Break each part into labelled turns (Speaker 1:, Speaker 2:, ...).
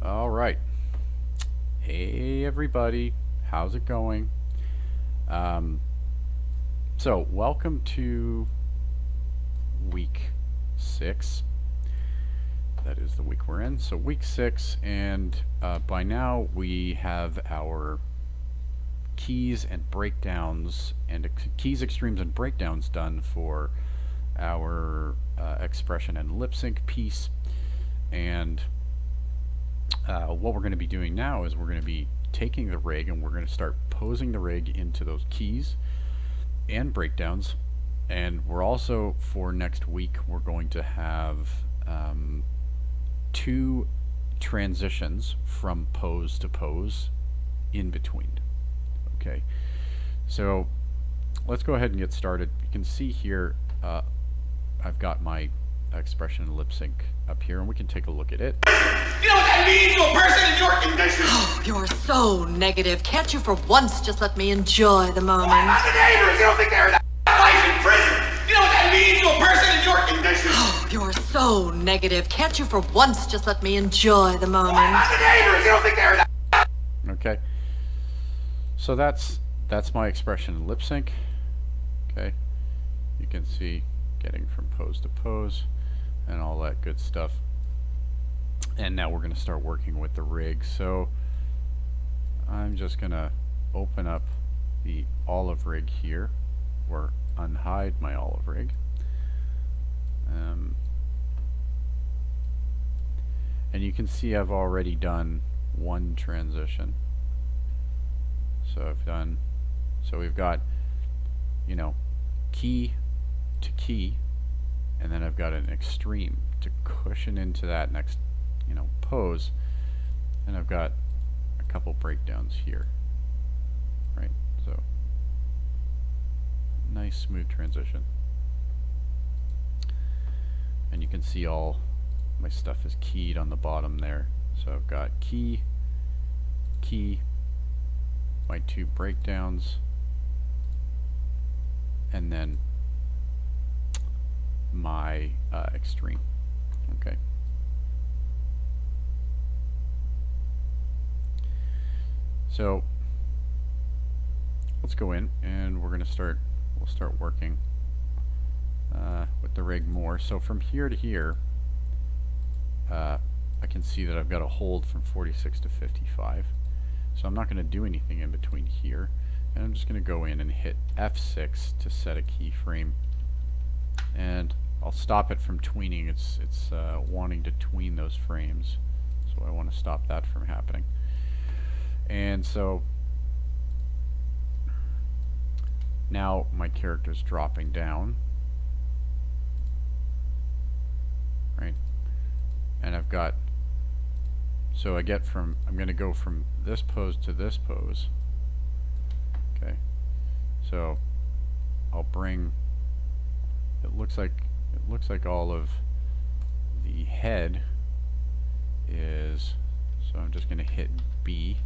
Speaker 1: All right. Hey everybody, how's it going? Um, welcome to week 6. That is the week we're in. So week 6, and by now we have our keys and breakdowns and keys, extremes, and breakdowns done for our expression and lip sync piece. And what we're going to be doing now is we're going to be taking the rig and we're going to start posing the rig into those keys and breakdowns. And we're also, for next week, we're going to have 2 transitions from pose to pose in between. Okay, so let's go ahead and get started. You can see here I've got my expression and lip sync up here, and we can take a look at it.
Speaker 2: You know what that means to a person in your condition?
Speaker 3: Oh, you're so negative. Can't you for once just let me enjoy the moment?
Speaker 2: What about the neighbors? You don't think they're that life in prison? You know what that means to a person in your condition?
Speaker 3: Oh, you're so negative. Can't you for once just let me enjoy the moment?
Speaker 2: What about the neighbors? You don't think they're that?
Speaker 1: Okay, so that's my expression and lip sync. Okay, you can see getting from pose to pose and all that good stuff. And now we're going to start working with the rig. So I'm just going to open up the olive rig here, or unhide my olive rig. And you can see I've already done one transition. So we've got, key to key, and then I've got an extreme to cushion into that next pose, and I've got a couple breakdowns here, right? So nice smooth transition, and you can see all my stuff is keyed on the bottom there. So I've got key, my 2 breakdowns, and then my extreme. Okay. So let's go in and we'll start working with the rig more. So from here to here, I can see that I've got a hold from 46 to 55. So I'm not going to do anything in between here, and I'm just going to go in and hit F6 to set a keyframe, and I'll stop it from tweening. It's wanting to tween those frames, so I want to stop that from happening. And so now my character's dropping down, right? And I'm going to go from this pose to this pose. Okay, so I'll bring, it looks like all of the head is, so I'm just going to hit B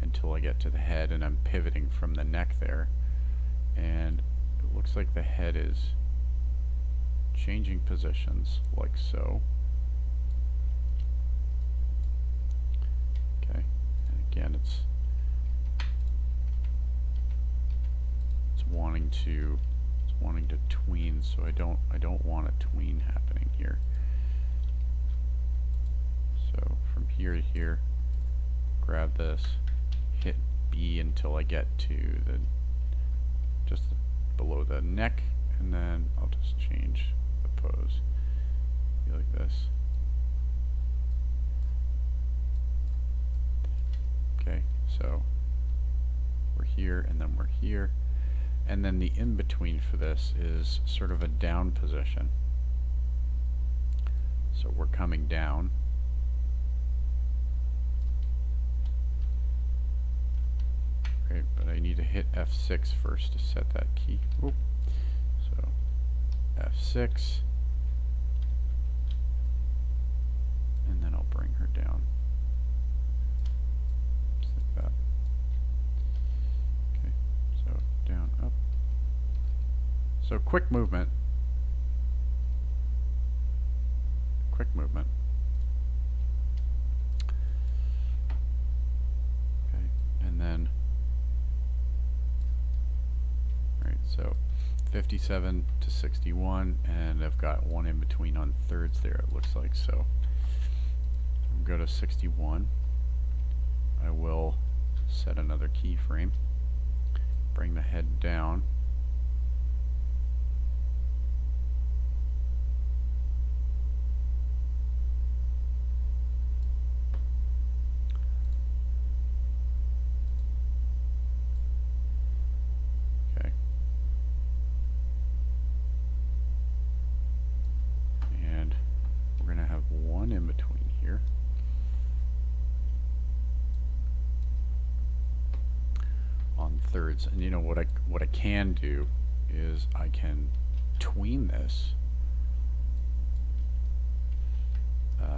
Speaker 1: until I get to the head, and I'm pivoting from the neck there, and it looks like the head is changing positions like so. Okay, and again it's wanting to tween, so I don't want a tween happening here. So from here to here, grab this, hit B until I get to just below the neck, and then I'll just change the pose. Be like this. Okay, so we're here and then we're here. And then the in-between for this is sort of a down position. So we're coming down. Okay, but I need to hit F6 first to set that key. Oop. So F6. And then I'll bring her down. Just like that. Okay, so down, up. So quick movement. So 57 to 61, and I've got one in between on thirds there, it looks like. So I'll go to 61. I will set another keyframe, bring the head down. Okay. And we're going to have one in between here. On thirds. And you know what I can do is I can tween this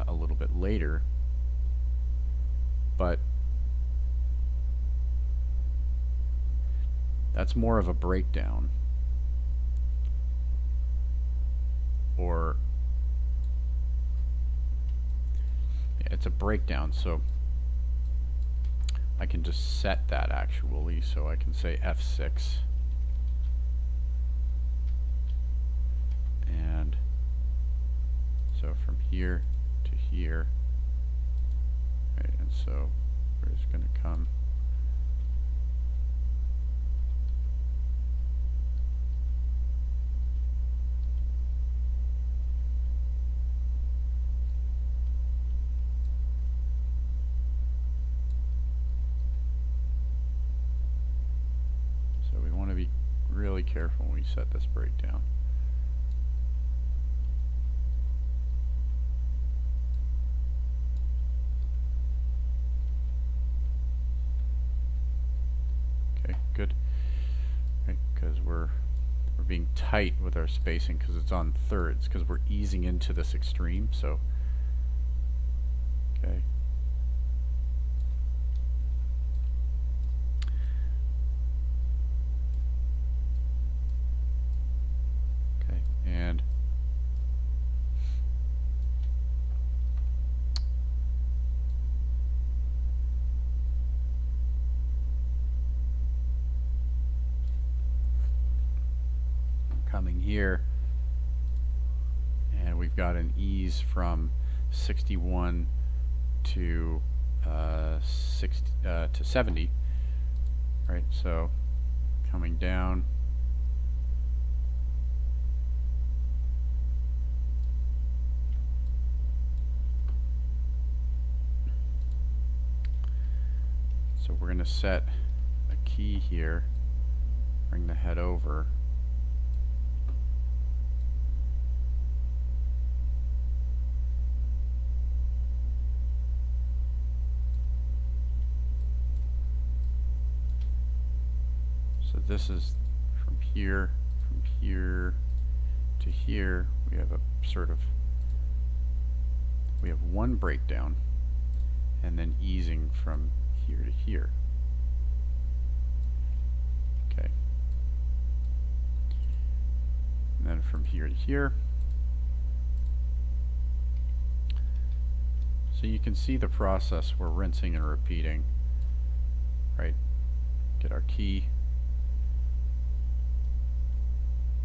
Speaker 1: a little bit later, but that's more of a breakdown, or yeah, it's a breakdown, so I can just set that actually, so I can say F6 and so from here to here, right, and so we're just going to come really careful when we set this breakdown. Okay, good. Right, because we're being tight with our spacing because it's on thirds, because we're easing into this extreme. So, okay. And I'm coming here, and we've got an ease from 61 to 70, right? So coming down. So we're going to set a key here, bring the head over. So this is from here to here. We have a sort of, we have one breakdown, and then easing from here to here. Okay. And then from here to here. So you can see the process. We're rinsing and repeating, right? Get our key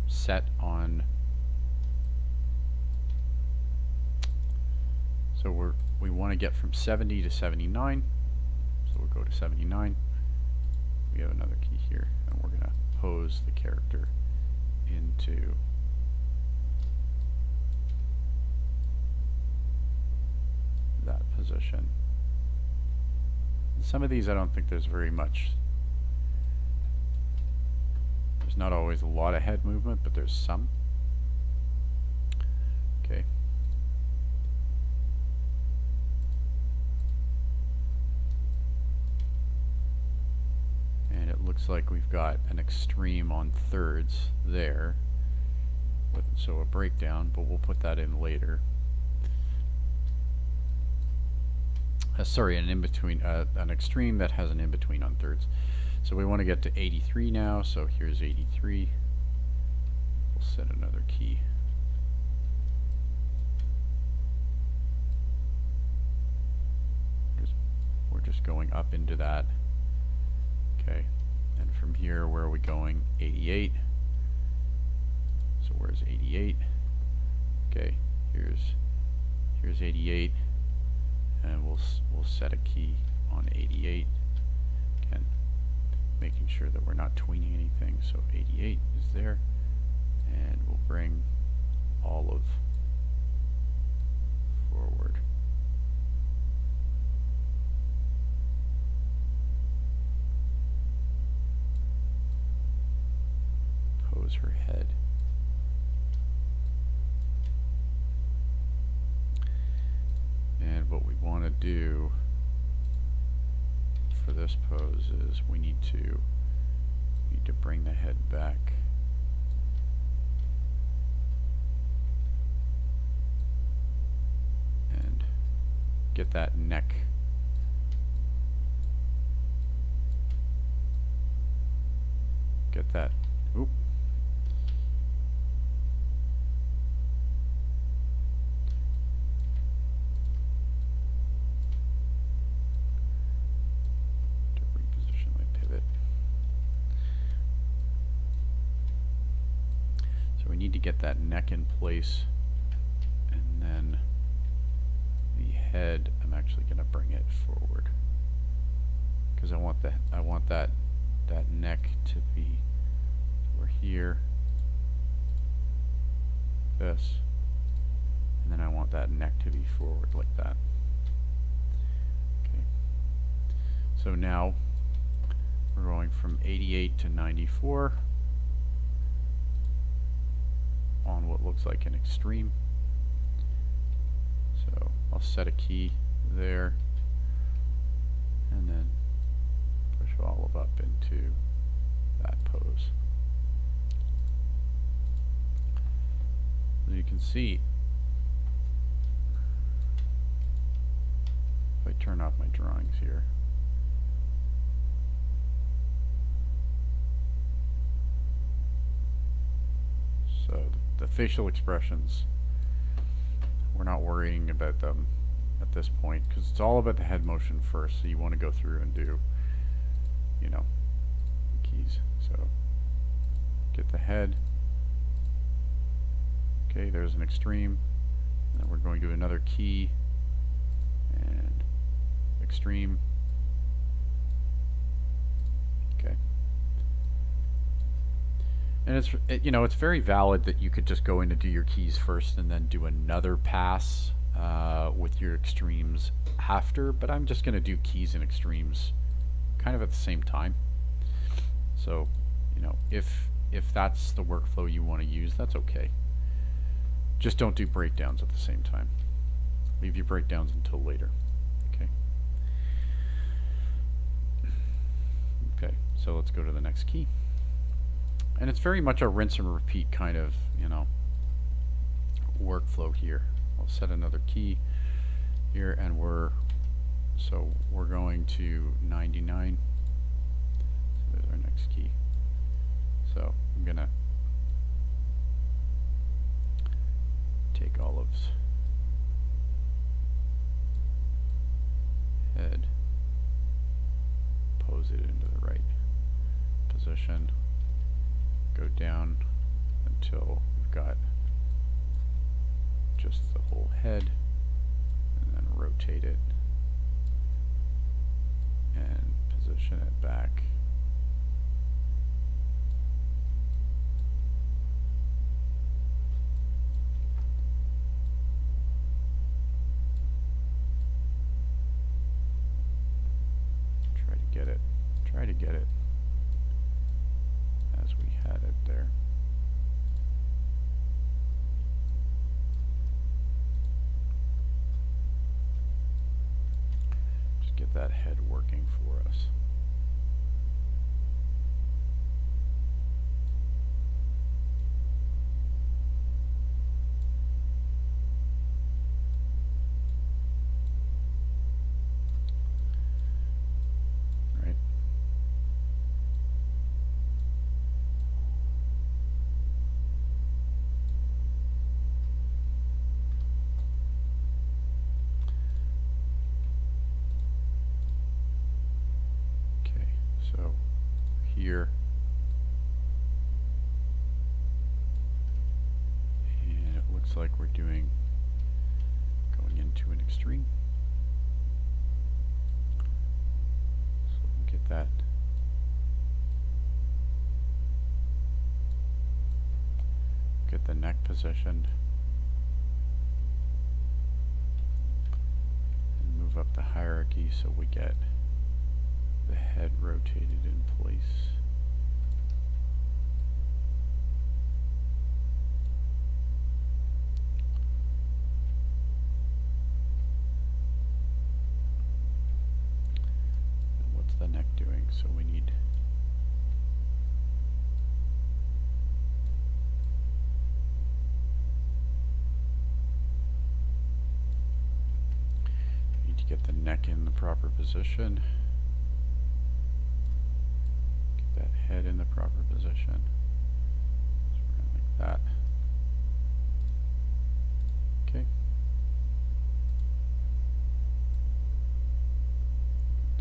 Speaker 1: set on. So we want to get from 70 to 79. So we'll go to 79. We have another key here, and we're going to pose the character into that position. And some of these I don't think there's very much. There's not always a lot of head movement, but there's some. Okay. And it looks like we've got an extreme on thirds there. So a breakdown, but we'll put that in later. Sorry, an in-between, an extreme that has an in-between on thirds. So we want to get to 83 now, so here's 83. We'll set another key. We're just going up into that. Okay, and from here, where are we going? 88. So where's 88? Okay, here's 88, and we'll set a key on 88. Again, making sure that we're not tweening anything. So 88 is there, and we'll bring Olive forward. Pose her head. And what we want to do for this pose is we need to bring the head back. And get that neck oop. To reposition my pivot. So we need to get that neck in place, and then the head, I'm actually going to bring it forward because I want that neck to be over here, this, and then I want that neck to be forward like that. Okay. So now we're going from 88 to 94 on what looks like an extreme. So I'll set a key there, and then push Olive up into that pose. So you can see, if I turn off my drawings here, so the facial expressions, we're not worrying about them at this point because it's all about the head motion first. So you want to go through and do, you know, keys. So get the head. Okay, there's an extreme. And then we're going to another key and extreme. Okay. And it's it's very valid that you could just go in and do your keys first and then do another pass with your extremes after, but I'm just going to do keys and extremes kind of at the same time. So, if that's the workflow you want to use, that's okay. Just don't do breakdowns at the same time. Leave your breakdowns until later. Okay. Okay, so let's go to the next key. And it's very much a rinse and repeat kind of, workflow here. I'll set another key here, and we're going to 99. So there's our next key. So I'm gonna take Olive's head, pose it into the right position, go down until we've got just the whole head, and then rotate it and position it back. Try to get it as we had it there. Just get that head working for us. Here, looks like we're going into an extreme. So we'll get that. Get the neck positioned. And move up the hierarchy so we get the head rotated in place. And what's the neck doing? So we need to get the neck in the proper position. Get that head in the proper position. So we're going like that. Okay.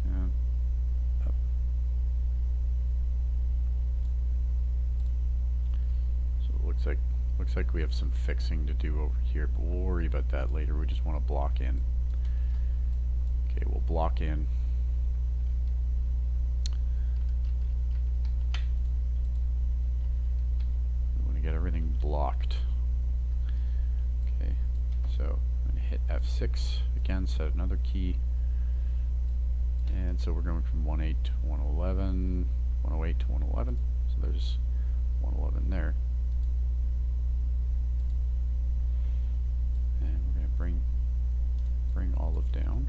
Speaker 1: Down, up. So it looks like we have some fixing to do over here, but we'll worry about that later. We just want to block in. Okay, we'll block in. We want to get everything blocked. Okay, so I'm going to hit F6 again, set another key. And so we're going from 108 to 111, 108 to 111. So there's 111 there. And we're going to bring olive down.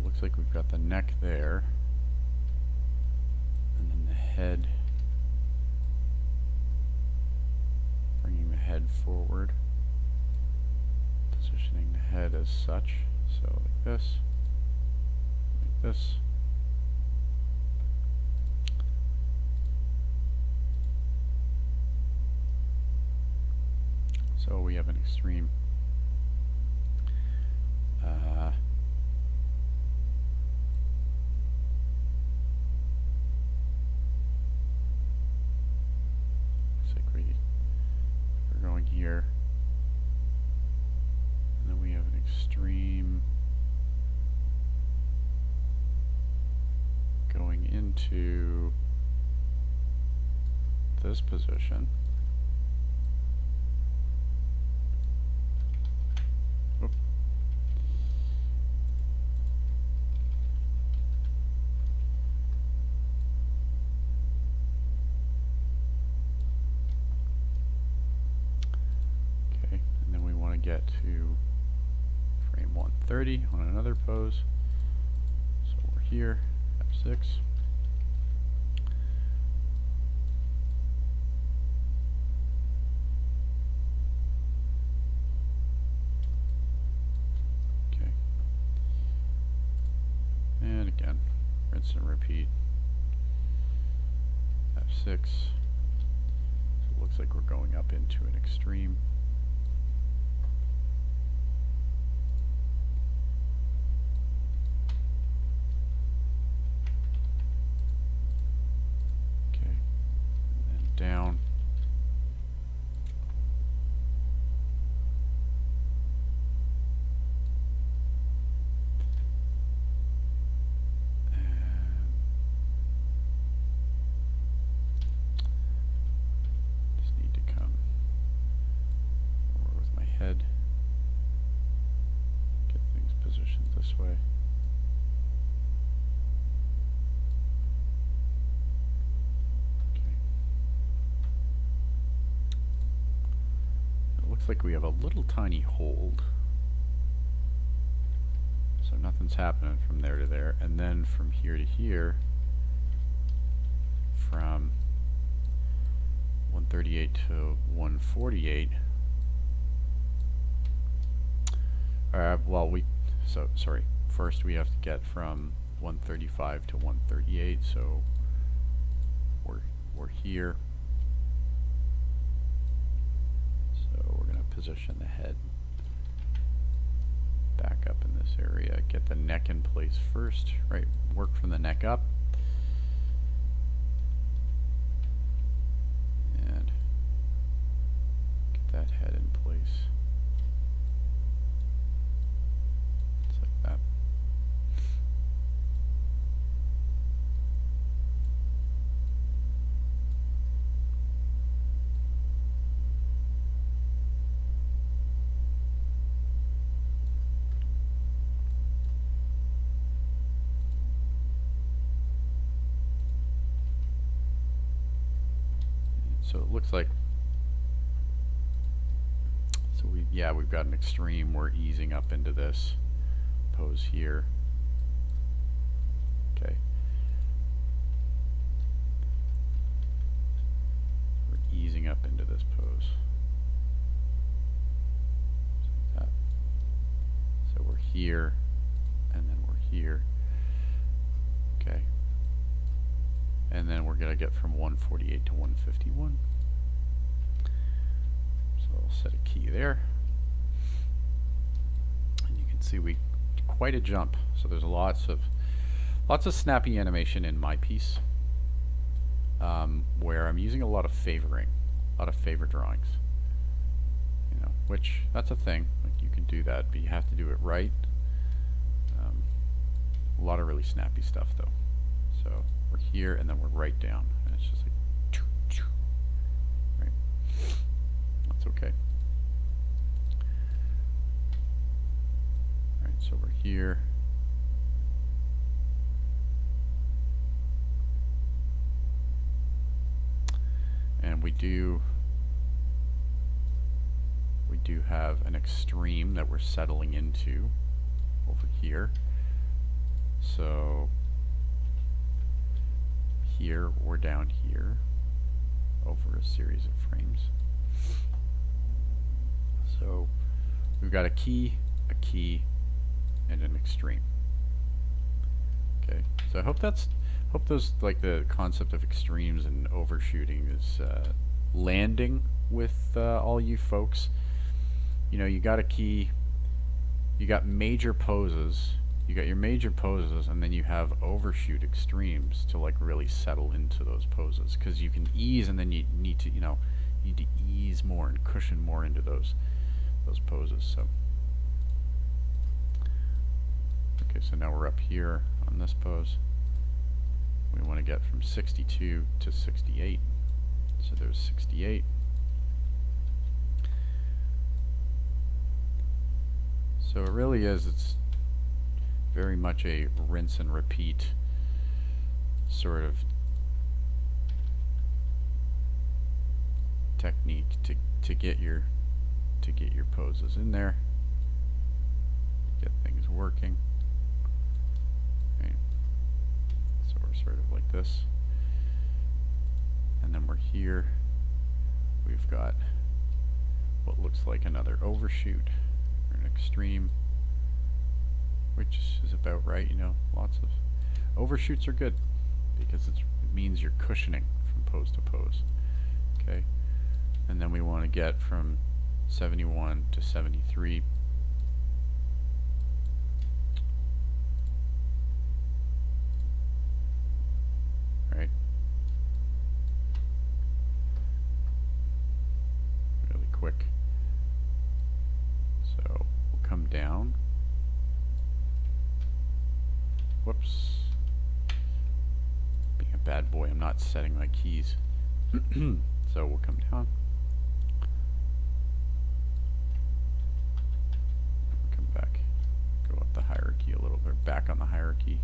Speaker 1: Looks like we've got the neck there, and then the head, bringing the head forward, positioning the head as such, so like this, like this. So we have an extreme. We're going here, and then we have an extreme going into this position. Oop. Get to frame 130 on another pose. So we're here, F6. Okay. And again, rinse and repeat. F6. So it looks like we're going up into an extreme. Down. Just need to come over with my head. Get things positioned this way. Looks like we have a little tiny hold, so nothing's happening from there to there, and then from here to here, from 138 to 148. Well, So sorry, first we have to get from 135 to 138, so we're here. So we're going to position the head back up in this area, get the neck in place first, right? Work from the neck up. And get that head in place. Just like that. So it looks like, so we've got an extreme. We're easing up into this pose here. Okay. We're easing up into this pose. Like that. So we're here, and then we're here. Okay. And then we're going to get from 148 to 151. So I'll set a key there. And you can see quite a jump. So there's lots of snappy animation in my piece, where I'm using a lot of favoring, a lot of favor drawings. You know, which that's a thing. Like, you can do that, but you have to do it right. A lot of really snappy stuff though. So we're here, and then we're right down, and it's just like, right? That's okay. Right, so we're here. And we do have an extreme that we're settling into over here. So here or down here over a series of frames. So we've got a key, and an extreme. Okay, so I hope those, like, the concept of extremes and overshooting is landing with all you folks. You know, you got a key, you got major poses. You got your major poses, and then you have overshoot extremes to, like, really settle into those poses, because you can ease, and then you need to, ease more and cushion more into those poses. So okay, so now we're up here on this pose. We want to get from 62 to 68. So there's 68. So it really is, it's very much a rinse and repeat sort of technique to get your poses in there, get things working. Okay. So we're sort of like this, and then we're here. We've got what looks like another overshoot or an extreme, which is about right. You know, lots of overshoots are good because it means you're cushioning from pose to pose. Okay, and then we want to get from 71 to 73. Right. Really quick. So we'll come down. Whoops. Being a bad boy, I'm not setting my keys. So we'll come down. We'll come back. Go up the hierarchy a little bit. Back on the hierarchy.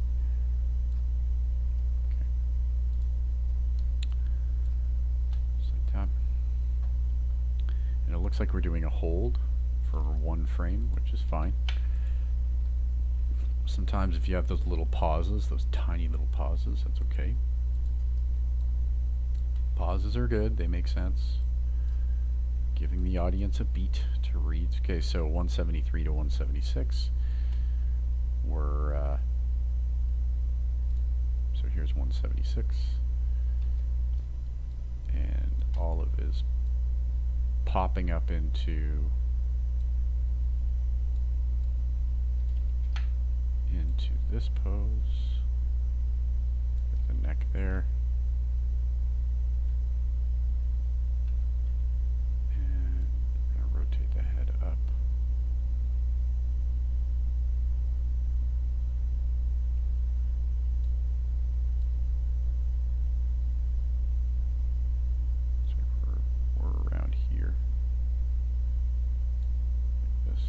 Speaker 1: Okay. Just like that. And it looks like we're doing a hold for one frame, which is fine. Sometimes if you have those little pauses, those tiny little pauses, that's okay. Pauses are good, they make sense. Giving the audience a beat to read. Okay, so 173 to 176. we're so here's 176, and all of it is popping up into this pose with the neck there. And I'm going to rotate the head up. So we're around here. Like this.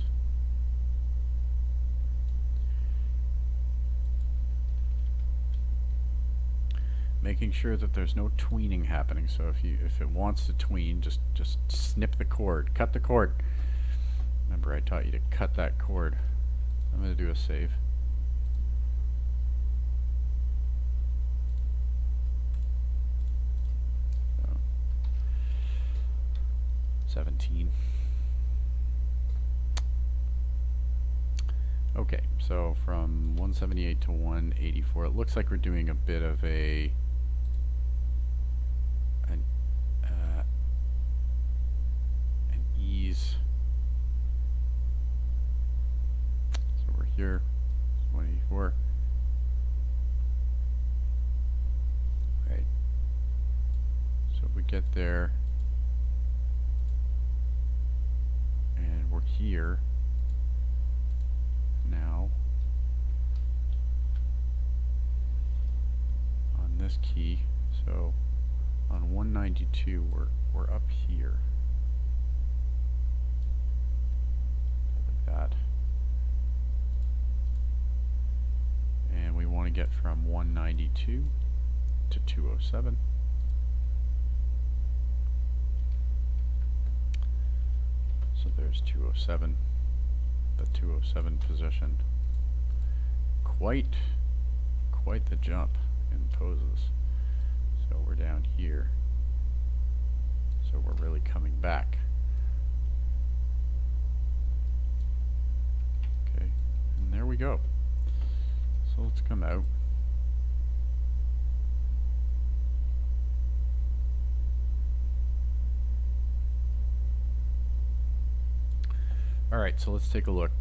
Speaker 1: Making sure that there's no tweening happening. So if it wants to tween, just snip the cord, cut the cord. Remember, I taught you to cut that cord. I'm going to do a save. So, 17. Okay, so from 178 to 184, it looks like we're doing a bit of an ease. So we're here, 184. Right. So if we get there, and we're here now on this key. So on 192 we're up here like that, and we want to get from 192 to 207. So there's 207. The 207 position. Quite the jump in poses. So we're down here. So we're really coming back. Okay, and there we go. So let's come out. Alright, so let's take a look.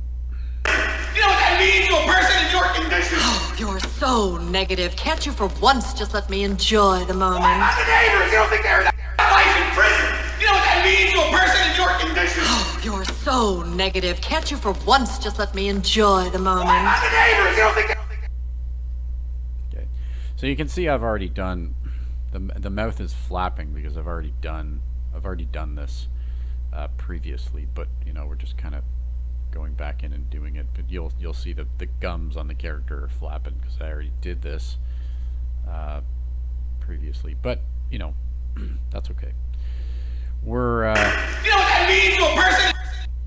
Speaker 2: You know what that means to a person in your condition?
Speaker 3: Oh, you're so negative. Can't you for once just let me enjoy the moment?
Speaker 2: Not the neighbors. You don't think they're life in prison? You know what that means to a person in your condition?
Speaker 3: Oh, you're so negative. Can't you for once just let me enjoy the moment?
Speaker 2: Not the neighbors. You don't think
Speaker 1: Okay, so you can see I've already done the mouth is flapping because I've already done this previously, but you know, we're just kind of going back in and doing it. But you'll see the gums on the character are flapping because I already did this previously. But you know, that's okay. We're
Speaker 2: you know what that means to a person?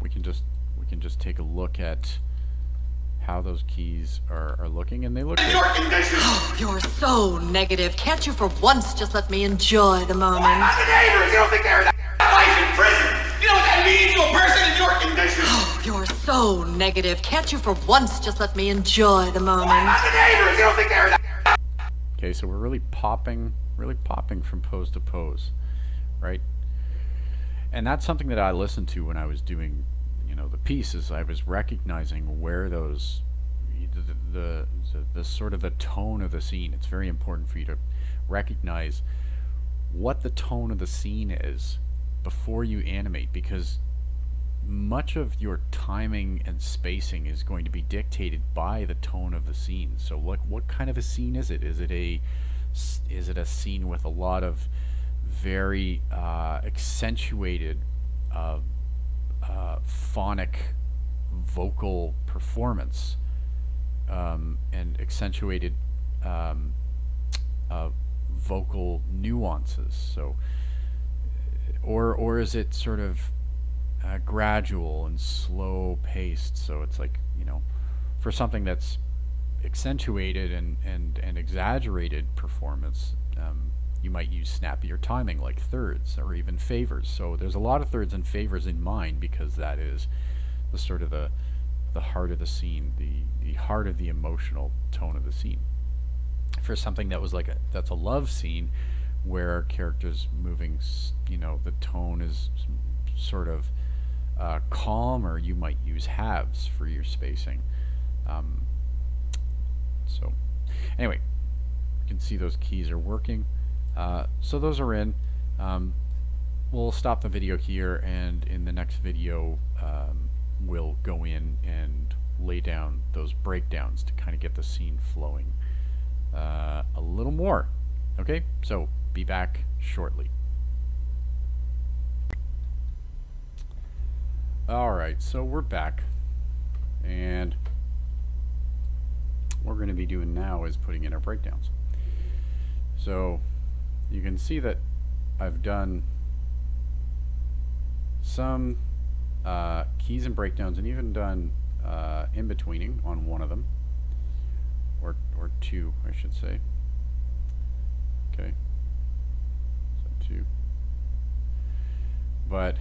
Speaker 1: we can just take a look at how those keys are looking, and they look
Speaker 2: In
Speaker 1: good.
Speaker 2: your condition.
Speaker 3: Oh, you're so negative. Can't you for once just let me enjoy the moment?
Speaker 2: Not the neighbors. You don't think they're life in prison? You know what that means to a person in your condition?
Speaker 3: Oh, you're so negative. Can't you for once just let me enjoy the moment?
Speaker 2: Not the neighbors. You don't think they're
Speaker 1: Okay, so we're really popping from pose to pose, right? And that's something that I listened to when I was doing, you know, the pieces. I was recognizing where those, the sort of the tone of the scene. It's very important for you to recognize what the tone of the scene is before you animate, because much of your timing and spacing is going to be dictated by the tone of the scene. So what kind of a scene is it? Is it a scene with a lot of very accentuated phonic vocal performance and accentuated vocal nuances? So or is it sort of gradual and slow paced? So it's like, you know, for something that's accentuated and exaggerated performance, you might use snappier timing like thirds or even favors. So there's a lot of thirds and favors in mind because that is the sort of the heart of the scene, the heart of the emotional tone of the scene. For something that was that's a love scene where characters moving, the tone is sort of calm, or you might use halves for your spacing. So anyway, you can see those keys are working. So those are in. We'll stop the video here, and in the next video we'll go in and lay down those breakdowns to kind of get the scene flowing a little more. Okay, so be back shortly. Alright, so we're back, and what we're going to be doing now is putting in our breakdowns. So you can see that I've done some keys and breakdowns, and even done in-betweening on one of them, or two, I should say. Okay, so two. But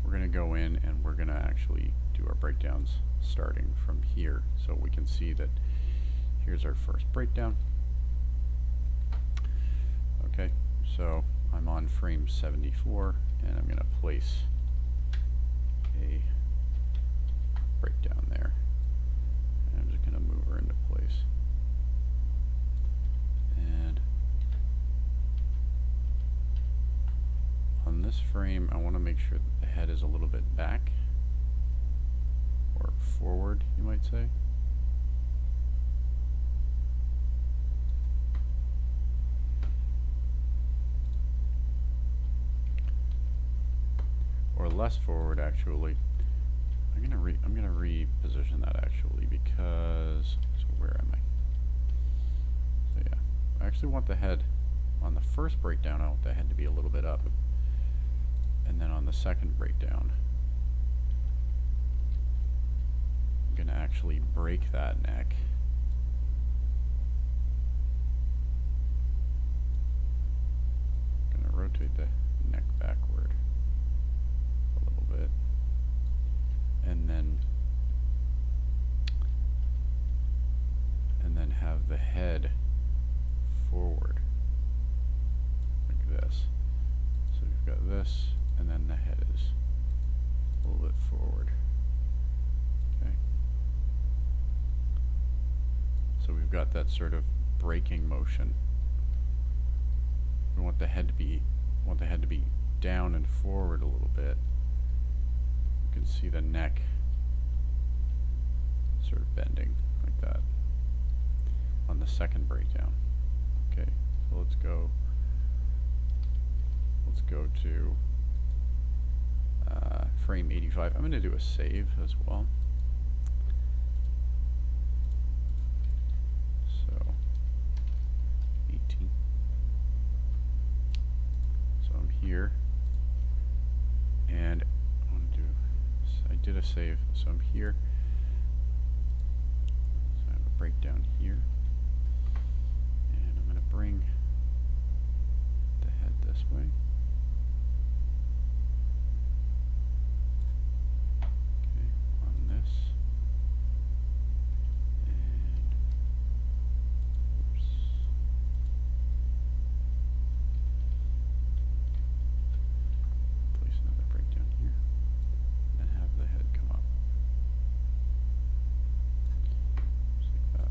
Speaker 1: we're going to go in and we're going to actually do our breakdowns starting from here. So we can see that here's our first breakdown. Okay, so I'm on frame 74, and I'm going to place a breakdown there. And I'm just going to move her into place. And on this frame, I want to make sure that the head is a little bit back, or forward, you might say. Or less forward, actually. I'm gonna reposition that, actually, because, so where am I? So yeah, I actually want the head on the first breakdown. I want the head to be a little bit up, and then on the second breakdown, I'm gonna actually break that neck. I'm gonna rotate the neck backward a little bit, and then have the head forward like this. So we've got this, and then the head is a little bit forward. Okay. So we've got that sort of braking motion. We want the head to be down and forward a little bit. You can see the neck sort of bending like that on the second breakdown. Okay, so let's go to frame 85. I'm going to do a save as well. So 18. So I'm here, and I did a save, so I'm here. So I have a breakdown here, and I'm going to bring the head this way. Okay, on this, and oops. Place another breakdown here, and have the head come up. Just like that.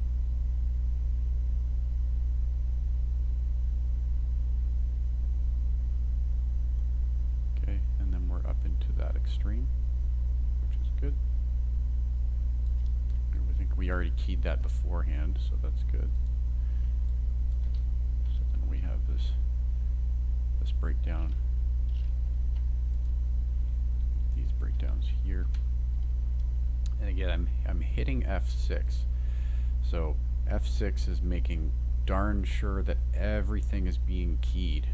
Speaker 1: Okay, and then we're up into that extreme, which is good. And I think we already keyed that beforehand, so that's good. So then we have this breakdown, these breakdowns here. And again, I'm hitting F6. So F6 is making darn sure that everything is being keyed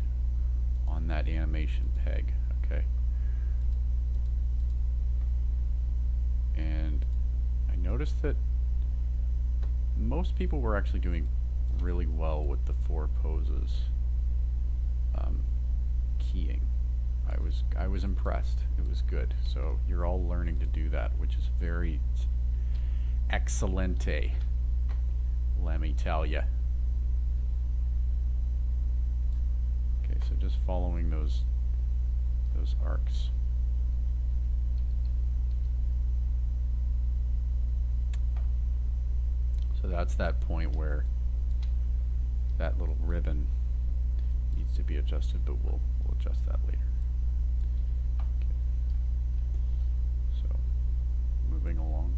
Speaker 1: on that animation peg. Okay. And I noticed that most people were actually doing really well with the 4 poses keying, I I was impressed. It was good. So you're all learning to do that, which is very excellente. Let me tell you. Okay, so just following those arcs. So that's that point where that little ribbon needs to be adjusted, but we'll adjust that later. Okay. So moving along.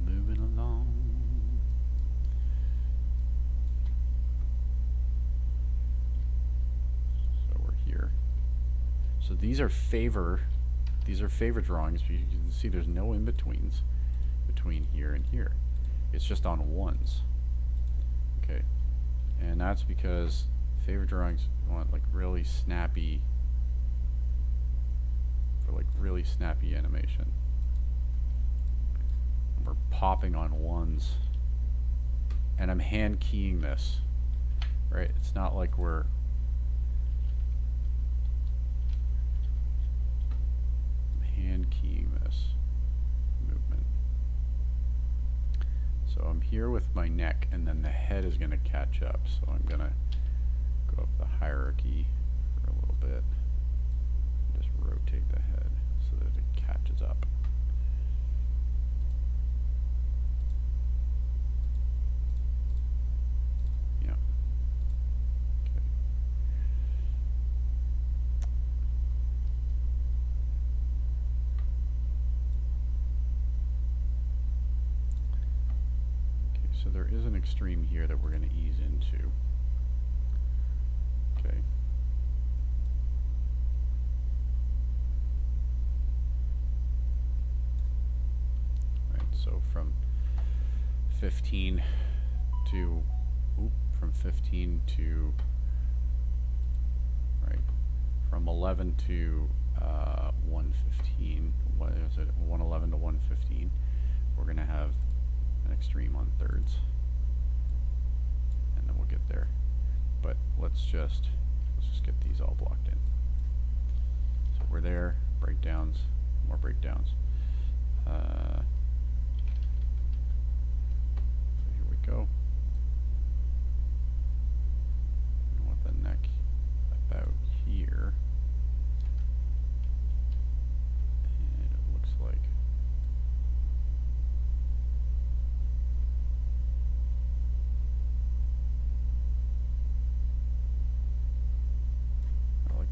Speaker 1: Moving along. So we're here. So these are favor drawings. You can see there's no in-betweens between here and here. It's just on ones. Okay. And that's because favor drawings want like really snappy animation. And we're popping on ones. And I'm hand keying this. Right? It's not like we're hand keying this movement. So I'm here with my neck, and then the head is going to catch up. So I'm going to go up the hierarchy for a little bit. Just rotate the head so that it catches up. Yeah. Okay. So there is an extreme here that we're going to ease into. Okay. Right, so from 15 to, from 15 to, right, from 11 to 115, what is it, 111 to 115, we're going to have an extreme on thirds, and then we'll get there. But let's just get these all blocked in. So we're there. Breakdowns, more breakdowns. So here we go. I want the neck about here, and it looks like.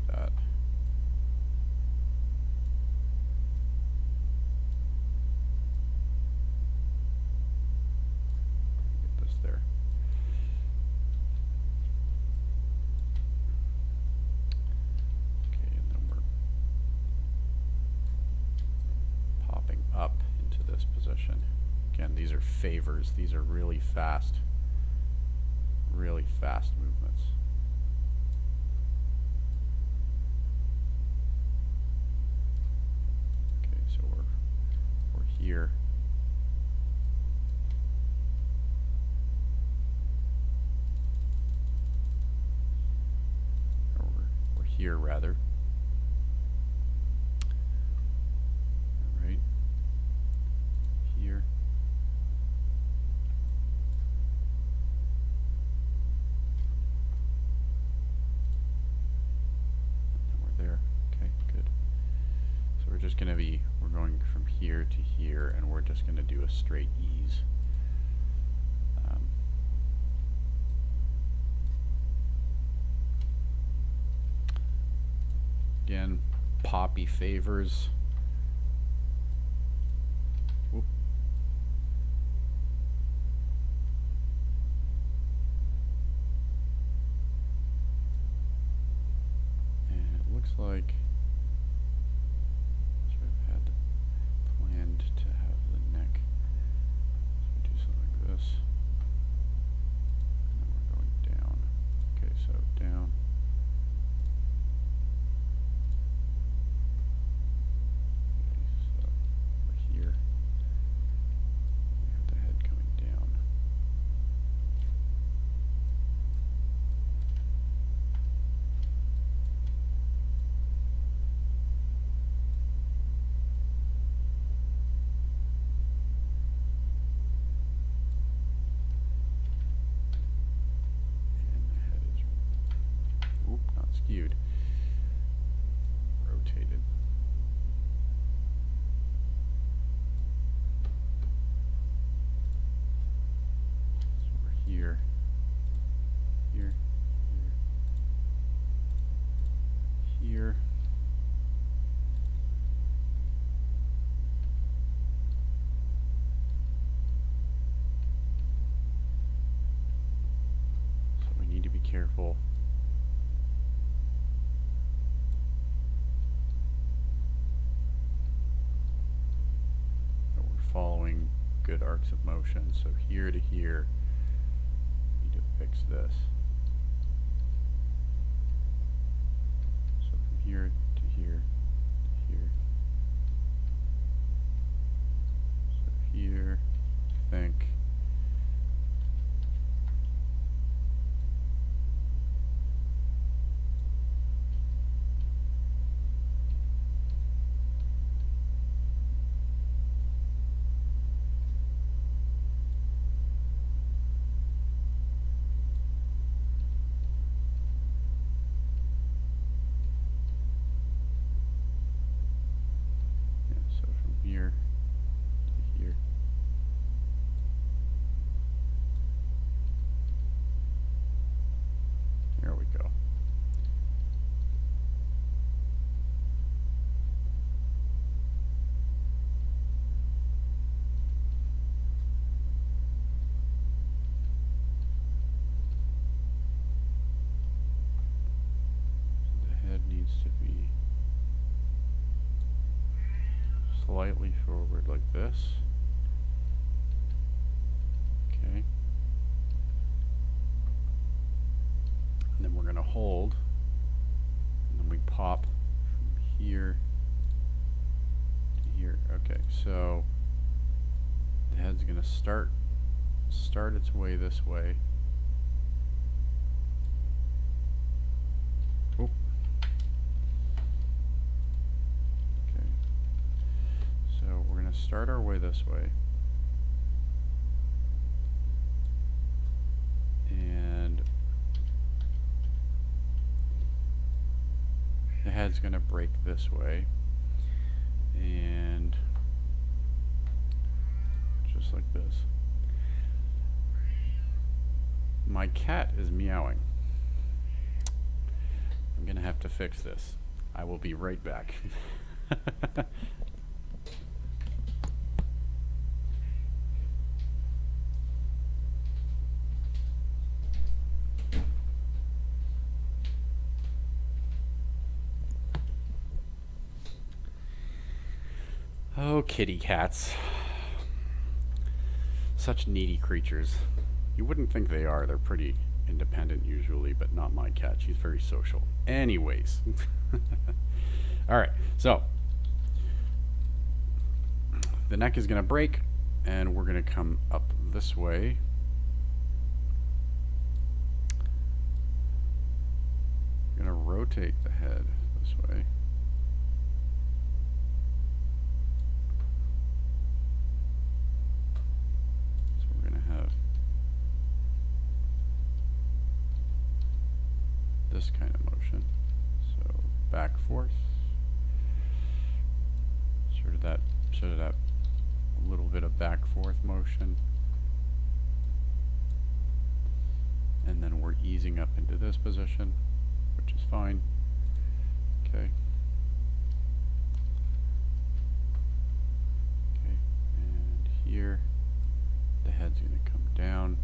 Speaker 1: That. Get this there. Okay, and then we're popping up into this position. Again, these are favors. These are really fast movements. So we're here. Or we're here rather. All right. Here. And we're there. Okay, good. So we're just going to be, we're going from here to here, and we're just going to do a straight ease. Again, poppy favors. Whoop. And it looks like had planned to have the neck. So do something like this. And then we're going down. Okay, so down. Okay, so we're here. We have the head coming down. careful. That we're following good arcs of motion. So here to here, need to fix this. So from here to here to here. So here, I think. Here to here. There we go. The head needs to be slightly forward like this. Okay. And then we're going to hold. And then we pop from here to here. Okay, so the head's going to start its way this way. Oop. So we're going to start our way this way. And the head's going to break this way. And just like this. My cat is meowing. I'm going to have to fix this. I will be right back. Oh, kitty cats. Such needy creatures. You wouldn't think they are. They're pretty independent usually, but not my cat. She's very social. Anyways. Alright, so the neck is going to break, and we're going to come up this way. We're going to rotate the head this way. This kind of motion. So back, forth. Sort of that little bit of back, forth motion. And then we're easing up into this position, which is fine. Okay. Okay, and here the head's going to come down.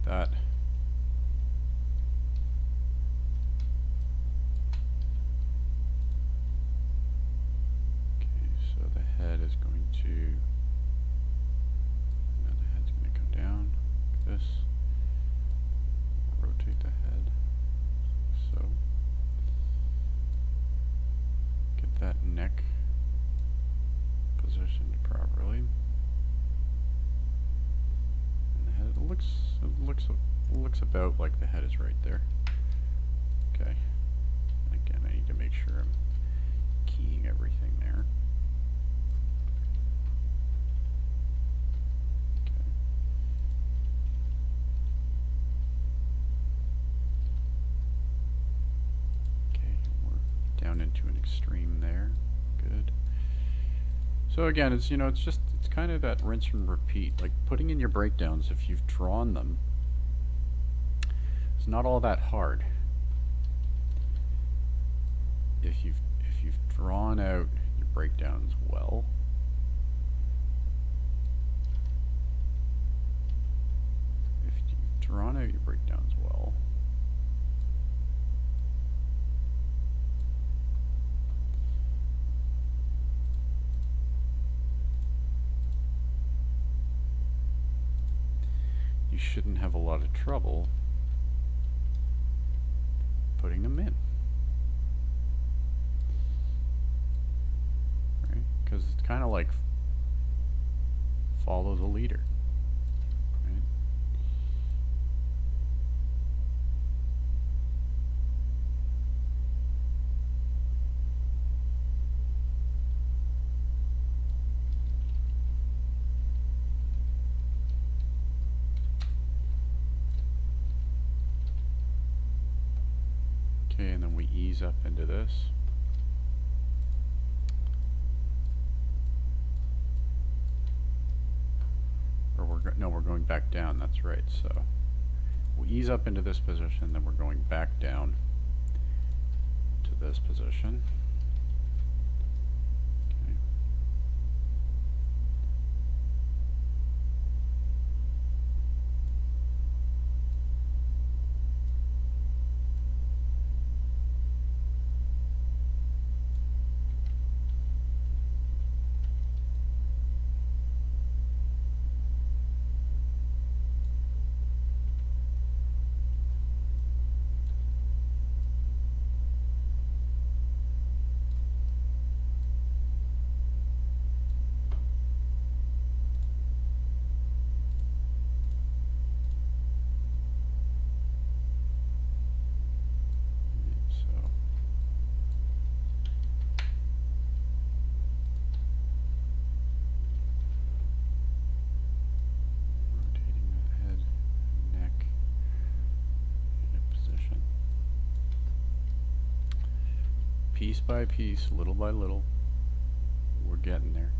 Speaker 1: That. Okay, so the head is going to, now the head's going to come down like this. Rotate the head. So. Get that neck positioned properly. It looks about like the head is right there. Okay. And again, I need to make sure I'm keying everything there. Okay. Okay, we're down into an extreme there. Good. So again, it's, it's kind of that rinse and repeat. Like putting in your breakdowns, if you've drawn them, it's not all that hard. If you've drawn out your breakdowns well, you shouldn't have a lot of trouble putting them in. Right? Because it's kind of like follow the leader. Right? Okay, and then we ease up into this. Or we're going back down, that's right. So we ease up into this position, then we're going back down to this position. Okay. Piece by piece, little by little, we're getting there.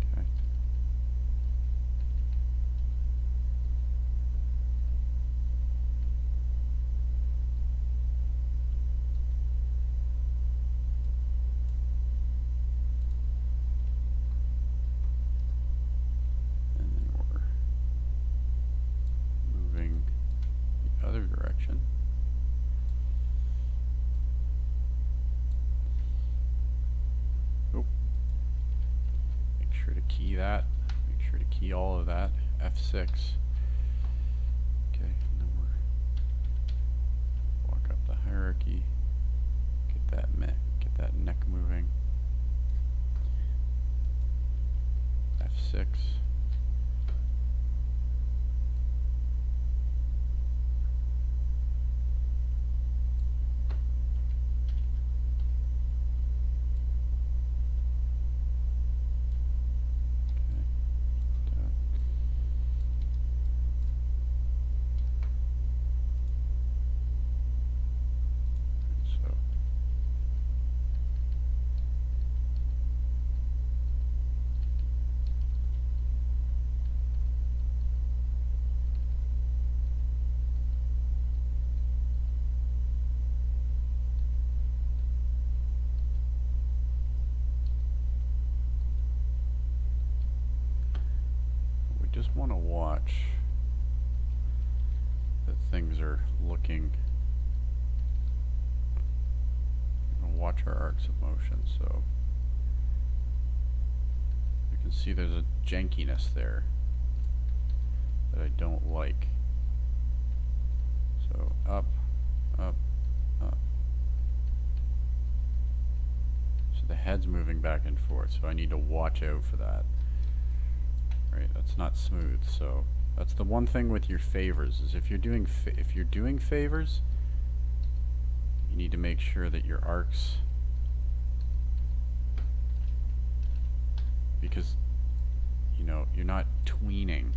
Speaker 1: Okay. Direction. Oh. Make sure to key that. Make sure to key all of that. F6. Okay, and then we're walk up the hierarchy. Get that neck moving. F6. Just want to watch that things are looking. We're going to watch our arcs of motion, so you can see there's a jankiness there that I don't like. So up, up, up. So the head's moving back and forth, so I need to watch out for that. Right, that's not smooth. So that's the one thing with your favors, is if you're doing favors, you need to make sure that your arcs, because you're not tweening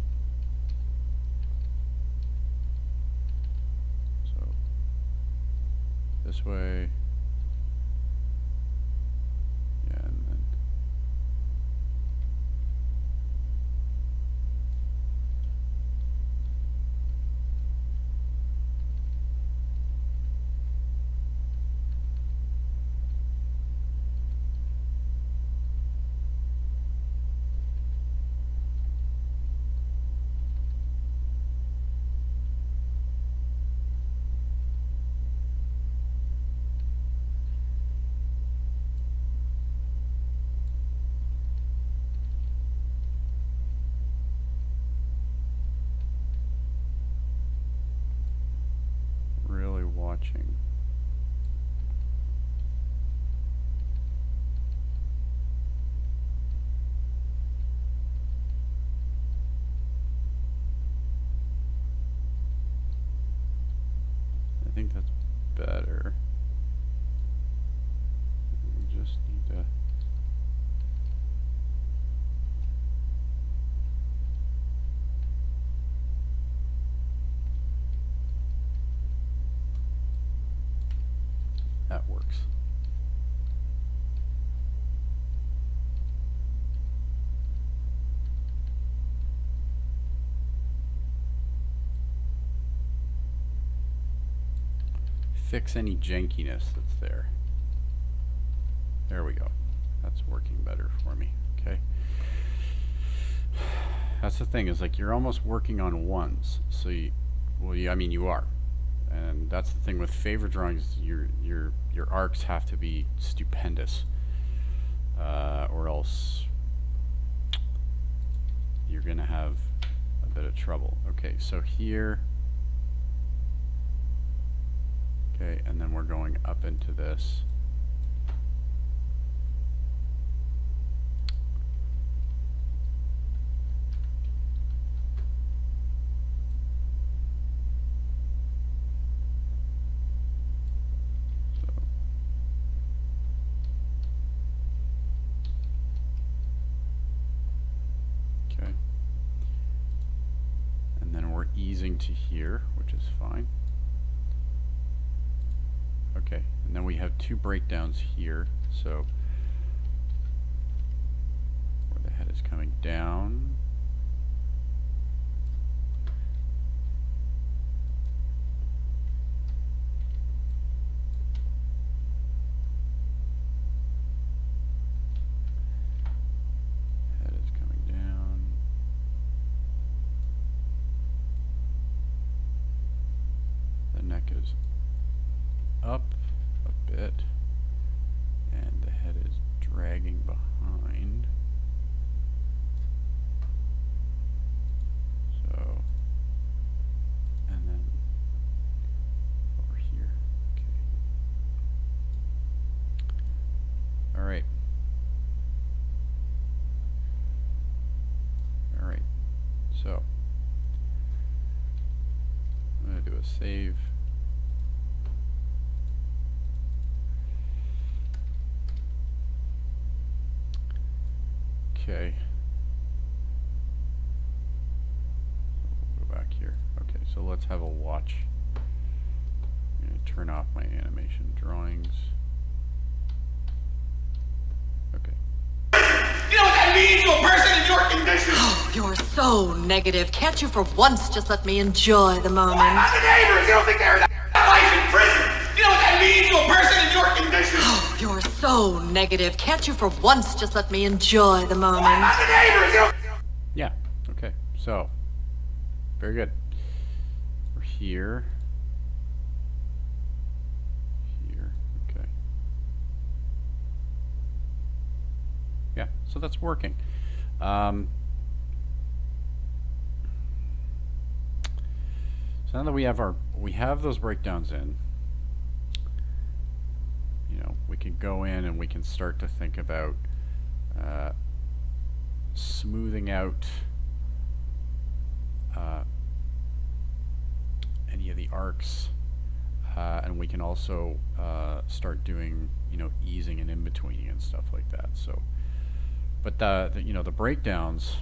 Speaker 1: this way. Yeah, and then really watching. I think that's better. We just need to that works. Fix any jankiness that's there. There we go. That's working better for me. Okay. That's the thing, is like you're almost working on ones. So you, well, I mean you are. And that's the thing with favor drawings, your arcs have to be stupendous. Or else you're gonna have a bit of trouble. Okay, so here. Okay, and then we're going up into this. Okay. And then we're easing to here, which is fine. Okay, and then we have two breakdowns here, so where the head is coming down. Head is coming down. The neck is up a bit, and the head is dragging behind. So, and then over here. Okay. All right. All right. So, I'm going to do a save. Okay. We'll go back here. Okay, so let's have a watch. I'm going to turn off my animation drawings. Okay.
Speaker 2: You know what that means to a person in your condition?
Speaker 3: Oh, you're so negative. Can't you for once just let me enjoy the
Speaker 2: What
Speaker 3: moment?
Speaker 2: about the neighbors? You don't think they're life in prison? You know what that means to a person in your condition?
Speaker 3: Oh, you're so negative. Can't you for once just let me enjoy the
Speaker 2: What
Speaker 3: moment?
Speaker 2: about the neighbors? You don't
Speaker 1: Yeah, okay. So, very good. We're here. Here, okay. Yeah, so that's working. So now that we have those breakdowns in, you know, we can go in and we can start to think about smoothing out any of the arcs, and we can also start doing, you know, easing and in-betweening and stuff like that. So, but you know, the breakdowns,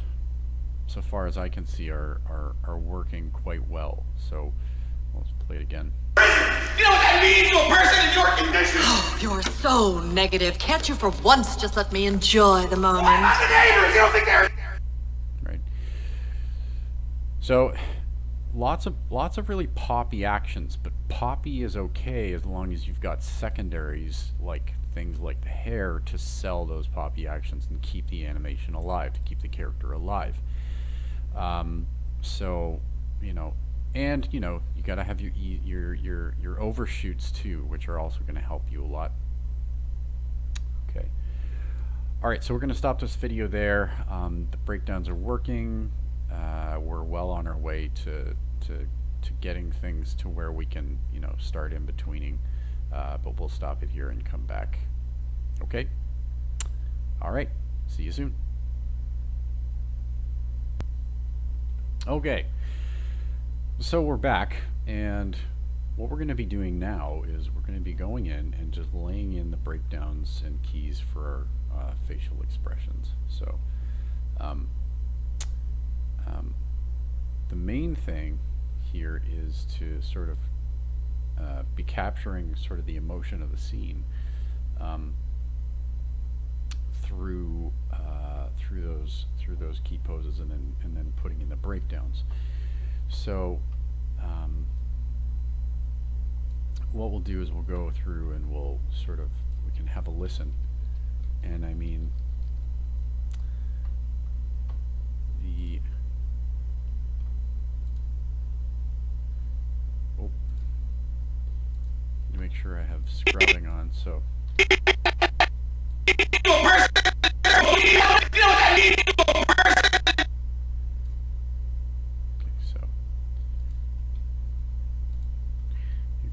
Speaker 1: so far as I can see, are working quite well. So Let's play it again.
Speaker 2: You know what that means to a person in your condition?
Speaker 3: You're so negative. Can't you for once just let me enjoy the moment?
Speaker 2: What about the neighbors? You don't think they're...
Speaker 1: Right. So, lots of really poppy actions, but poppy is okay as long as you've got secondaries like things like the hair to sell those poppy actions and keep the animation alive, to keep the character alive. So, you know, and you know, you got to have your overshoots too, which are also going to help you a lot. Okay. All right, so we're going to stop this video there. The breakdowns are working. We're well on our way to getting things to where we can, you know, start in betweening. But we'll stop it here and come back. Okay? All right. See you soon. Okay. So we're back, and what we're going to be doing now is we're going to be going in and just laying in the breakdowns and keys for our facial expressions. So the main thing here is to sort of be capturing sort of the emotion of the scene through those key poses, and then putting in the breakdowns. So what we'll do is we'll go through and we can have a listen, and I mean to make sure I have scrubbing on. So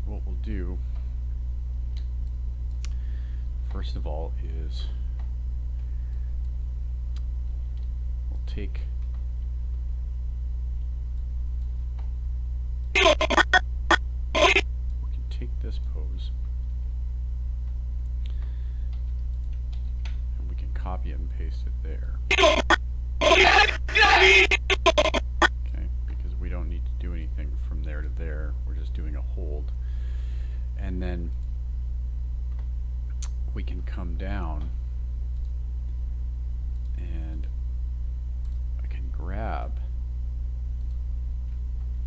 Speaker 1: what we'll do first of all is we'll take this pose and we can copy it and paste it there. Okay, because we don't need to do anything from there to there. We're just doing a hold. And then we can come down and I can grab,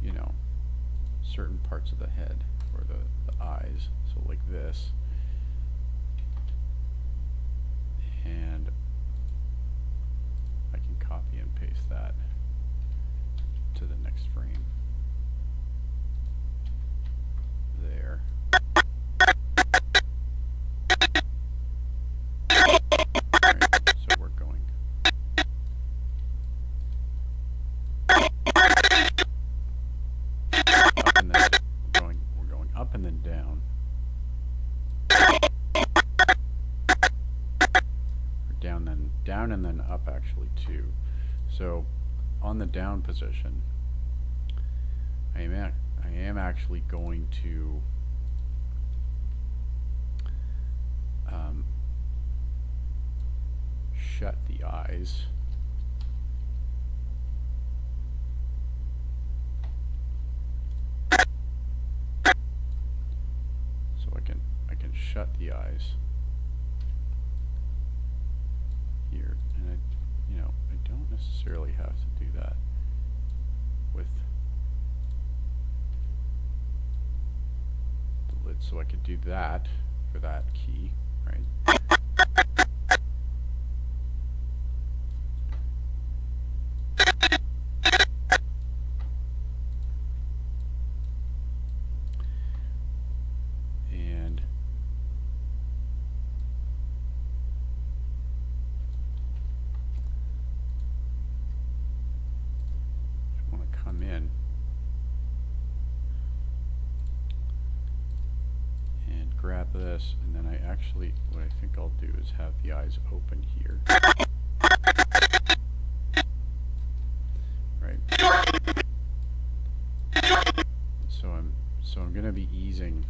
Speaker 1: you know, certain parts of the head or the eyes, so like this, and I can copy and paste that to the next frame there. Right, so we're going up and then we're going up and then down. Or down and then up actually too. So on the down position, I am actually going to shut the eyes. So I can shut the eyes here, and I don't necessarily have to do that with the lid, so I could do that for that key, right? In and grab this, and then I actually, what I think I'll do is have the eyes open here, right? So I'm going to be easing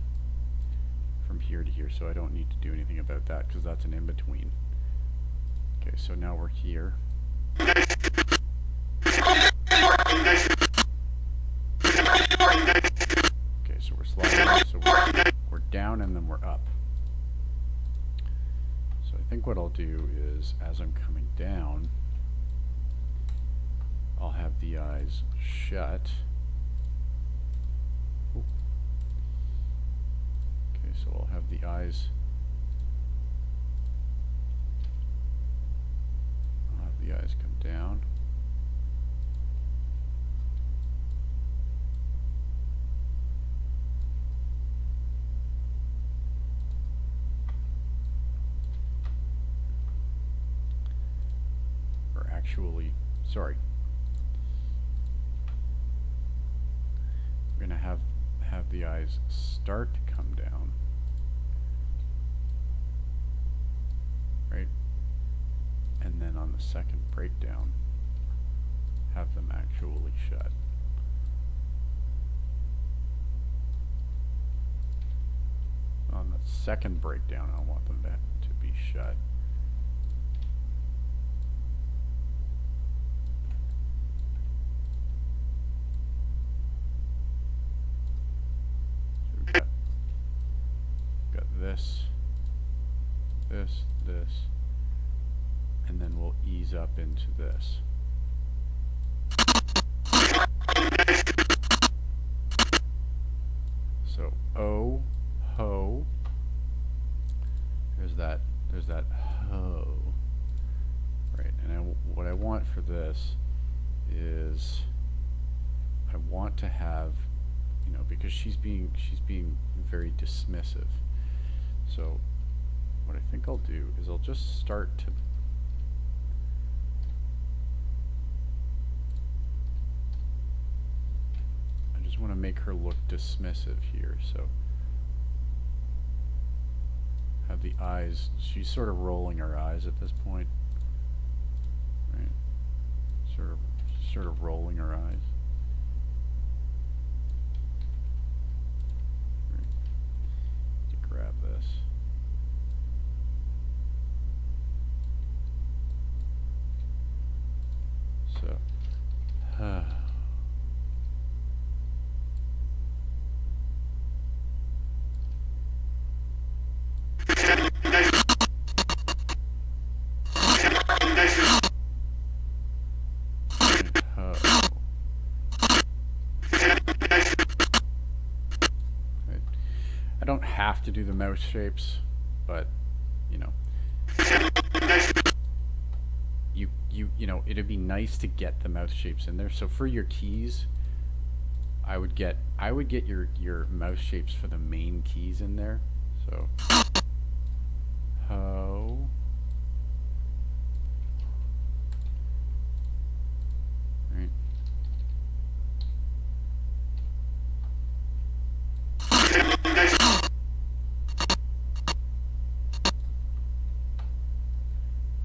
Speaker 1: from here to here, so I don't need to do anything about that because that's an in-between. Okay, so now we're here. so we're sliding. So we're down and then we're up. So I think what I'll do is, as I'm coming down, I'll have the eyes shut. Ooh. Okay, so I'll have the eyes. I'll have the eyes come down. Or actually, sorry. We're gonna have the eyes start to come down, right? And then on the second breakdown, have them actually shut. On the second breakdown, I want them to be shut. This, and then we'll ease up into this. So, oh, ho. There's that ho. Right, and what I want for this is, I want to have, you know, because she's being very dismissive. So what I think I'll do is I'll just start to I just want to make her look dismissive here. So have the eyes, she's sort of rolling her eyes at this point. Right? Sort of rolling her eyes. Grab this. So, I don't have to do the mouth shapes, but you know, you know, it'd be nice to get the mouth shapes in there. So for your keys, I would get your mouth shapes for the main keys in there. So ho, right.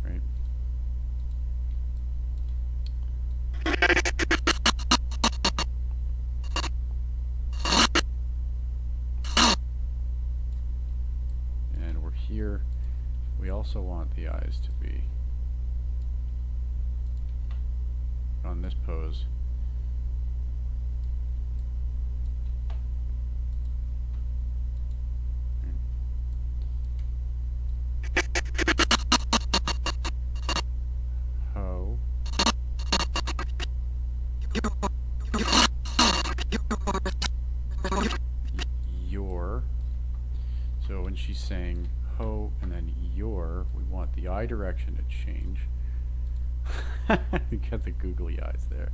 Speaker 1: Right. And we're here. We also want the eyes to be on this pose. Ho. Your. So when she's saying ho and then your, we want the eye direction to change. You got the googly eyes there.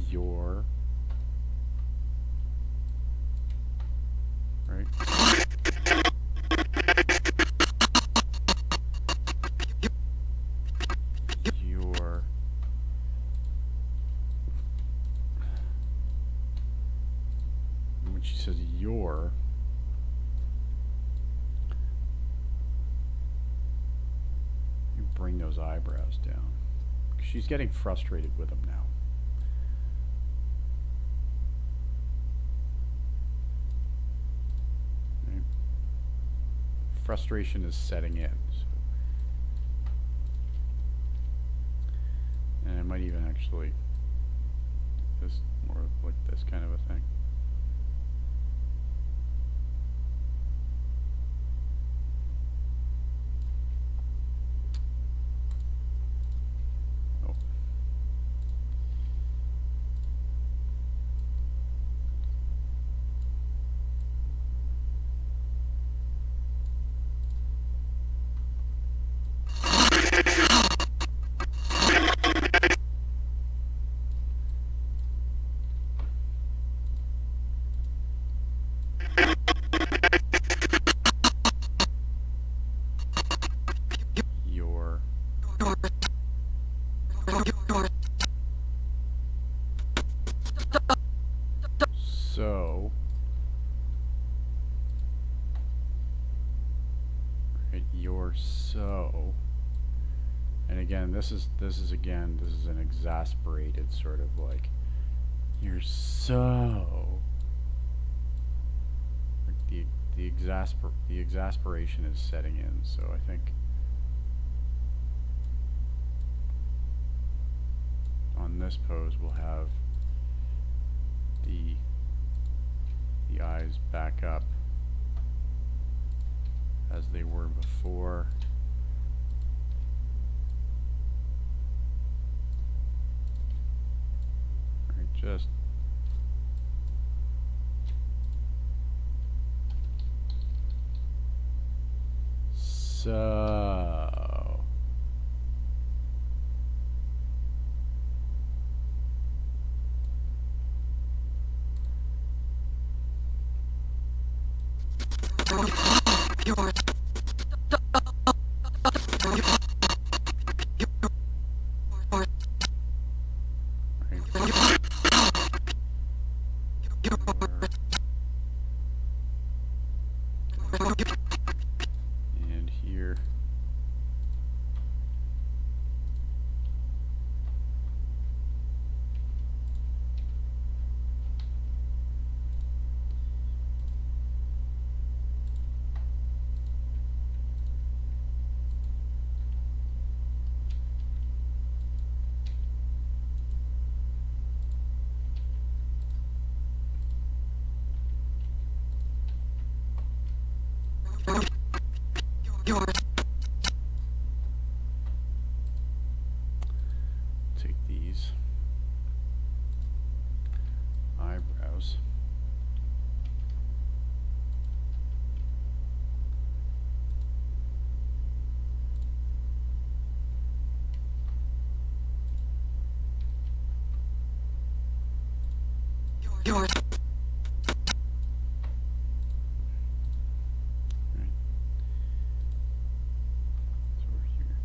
Speaker 1: Your. Right? Your. When she says your, you bring those eyebrows down. She's getting frustrated with them now. Right? Frustration is setting in. So might even actually just more like this kind of a thing. Oh. Your so right, your so, and again this is an exasperated sort of like, you're so, like the exasperation is setting in. So I think on this pose we'll have the eyes back up as they were before. Right, just so. And here. Take these eyebrows. Right. So we're here.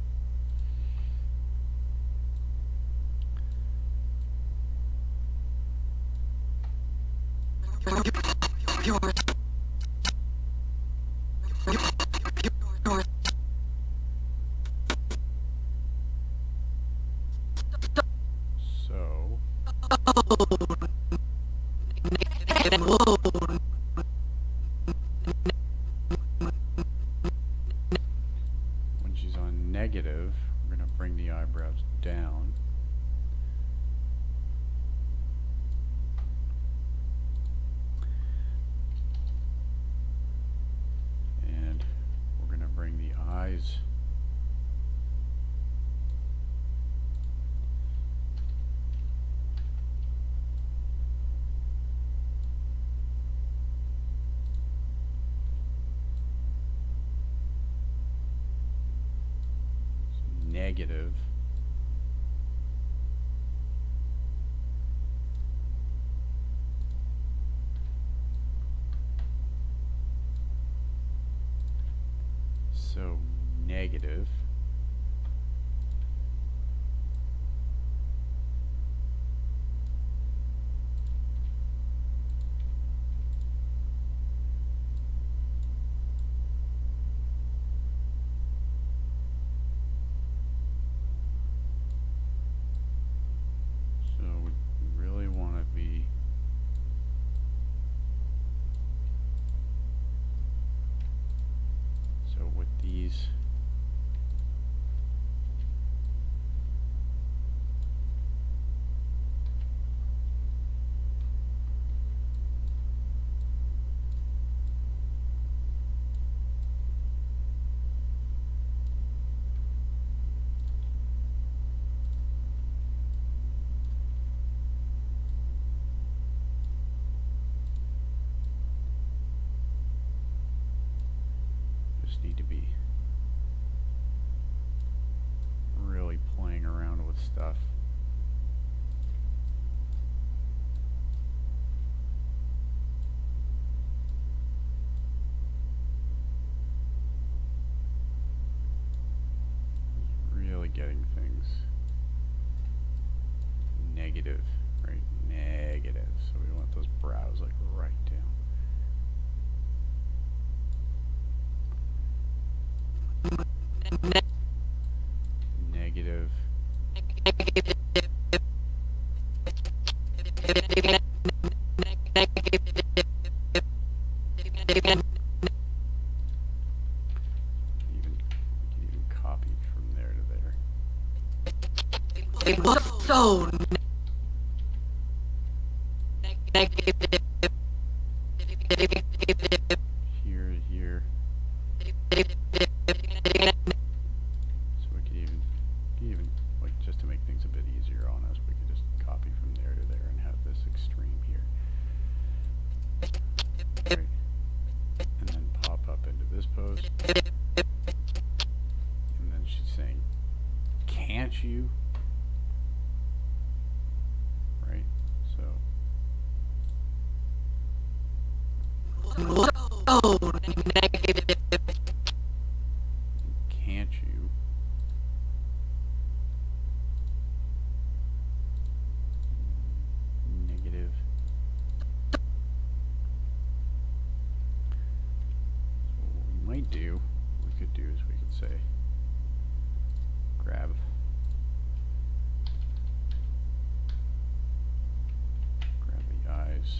Speaker 1: So when she's on negative, we're going to bring the eyebrows down. And we're going to bring the eyes negative. So negative. So we really want to be so with these need to be really playing around with stuff. Really getting things negative, right? Negative. So we want those brows like right down. Negative. Even copy from there to there.
Speaker 3: It was so negative.
Speaker 1: Here to here. So we could even like just to make things a bit easier on us, we could just copy from there to there and have this extreme here. Right. And then pop up into this pose. And then she's saying, "Can't you?" Right? So
Speaker 3: So negative.
Speaker 1: can't you? Negative. So what we might do, what we could do is we could say, grab the eyes.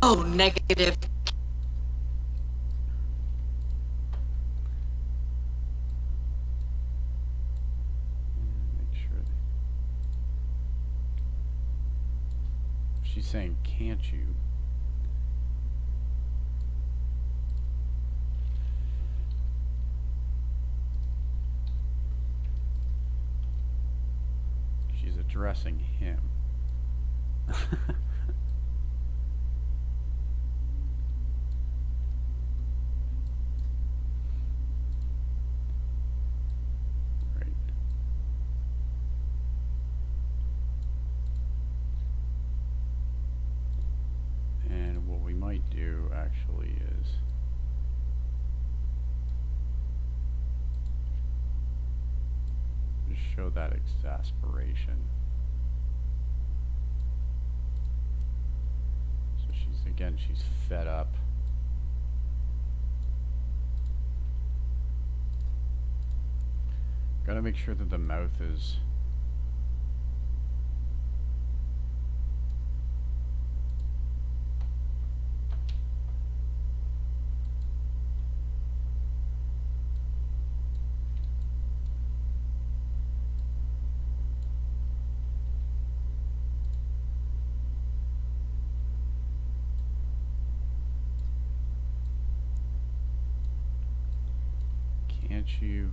Speaker 3: Oh, negative.
Speaker 1: Make sure she's saying, "Can't you?" She's addressing him. Right. And what we might do actually is just show that exasperation. So she's fed up. Gotta make sure that the mouth is can't you?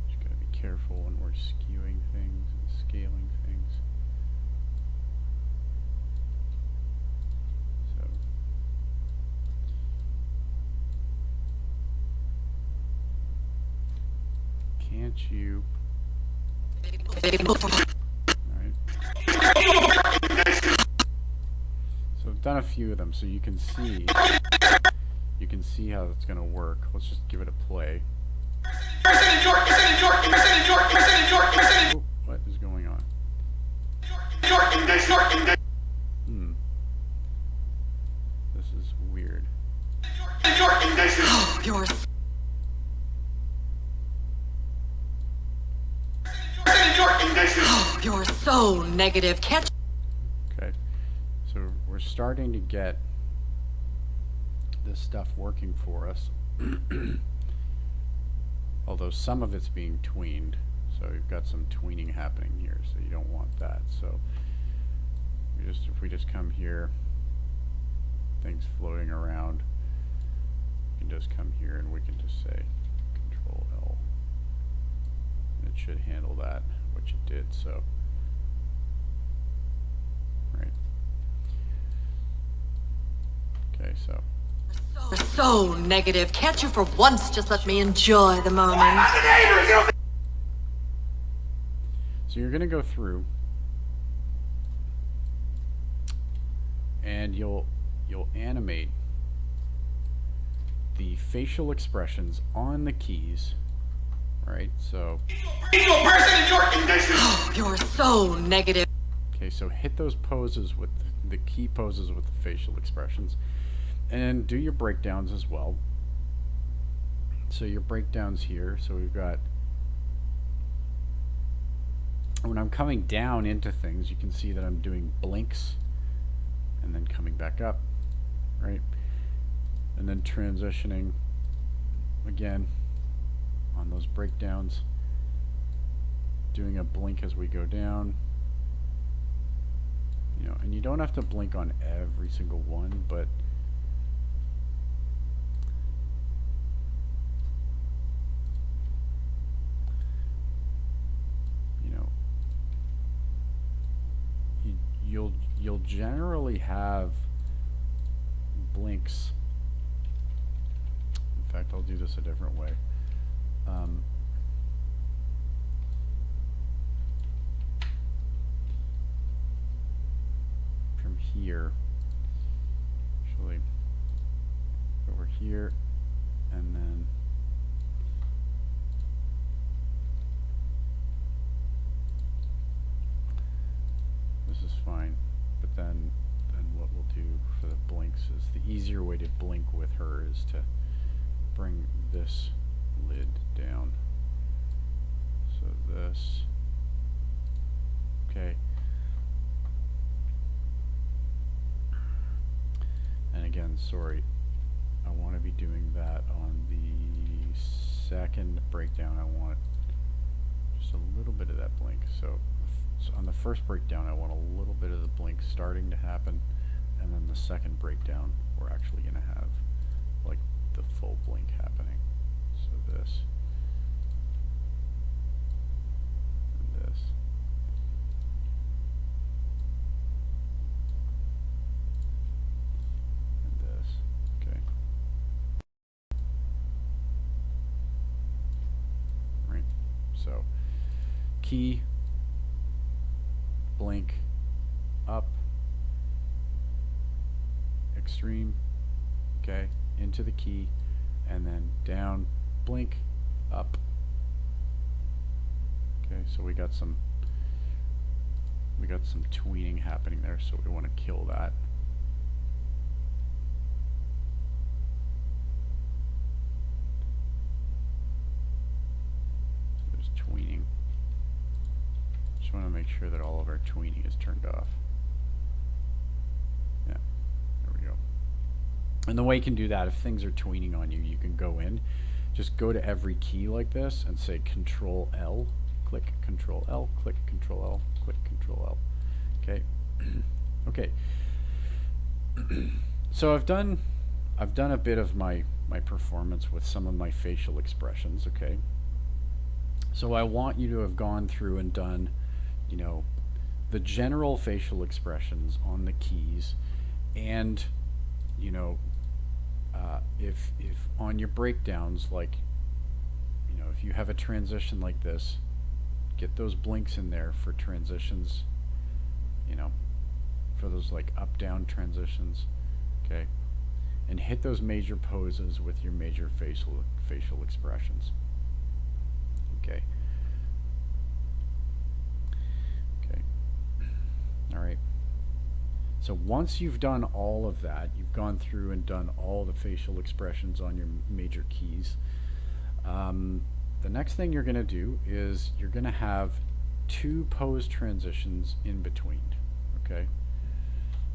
Speaker 1: Just gotta be careful when we're skewing things and scaling things. So can't you? Alright. So I've done a few of them so you can see how it's gonna work. Let's just give it a play. Oh, what is going on? This is weird.
Speaker 2: Your condition.
Speaker 3: Oh,
Speaker 2: Your condition.
Speaker 3: you're so negative. Can't
Speaker 1: Okay, so we're starting to get this stuff working for us. Although some of it's being tweened, so you've got some tweening happening here, so you don't want that. So if we just come here, things floating around, we can just come here and we can just say Control L, and it should handle that, which it did. So right. Okay, so
Speaker 3: You're so negative. Can't you for once just let me enjoy the moment?
Speaker 2: Not the neighbors. You don't
Speaker 1: So you're going to go through and you'll animate the facial expressions on the keys, right? So,
Speaker 2: equal person in your condition.
Speaker 3: You're so negative.
Speaker 1: okay, so hit those poses with the key poses with the facial expressions, and then do your breakdowns as well. So your breakdowns here, so we've got, when I'm coming down into things, you can see that I'm doing blinks and then coming back up, right? And then transitioning again on those breakdowns, doing a blink as we go down, you know, and you don't have to blink on every single one, but you know, you'll generally have blinks. In fact, I'll do this a different way. From here, actually, over here, and then this is fine. But then what we'll do for the blinks is the easier way to blink with her is to bring this lid down. So this, okay. And again, sorry, I want to be doing that on the second breakdown. I want just a little bit of that blink. So on the first breakdown, I want a little bit of the blink starting to happen, and then the second breakdown, we're actually going to have like the full blink happening. So this and this. And this. Okay. Right. So key, blink, up, extreme, okay, into the key, and then down, blink, up. Okay, so we got some tweening happening there, so we want to kill that. So there's tweening. Just want to make sure that all of our tweening is turned off. Yeah, there we go. And the way you can do that, if things are tweening on you, you can go in, just go to every key like this and say Control L, click Control L, click Control L, click Control L. Okay. Okay. So I've done a bit of my performance with some of my facial expressions, okay? So I want you to have gone through and done, you know, the general facial expressions on the keys, and you know, if on your breakdowns, like, you know, if you have a transition like this, get those blinks in there for transitions, you know, for those like up down transitions, okay, and hit those major poses with your major facial expressions, okay. Okay. All right. So once you've done all of that, you've gone through and done all the facial expressions on your major keys. The next thing you're going to do is you're going to have two pose transitions in between. Okay.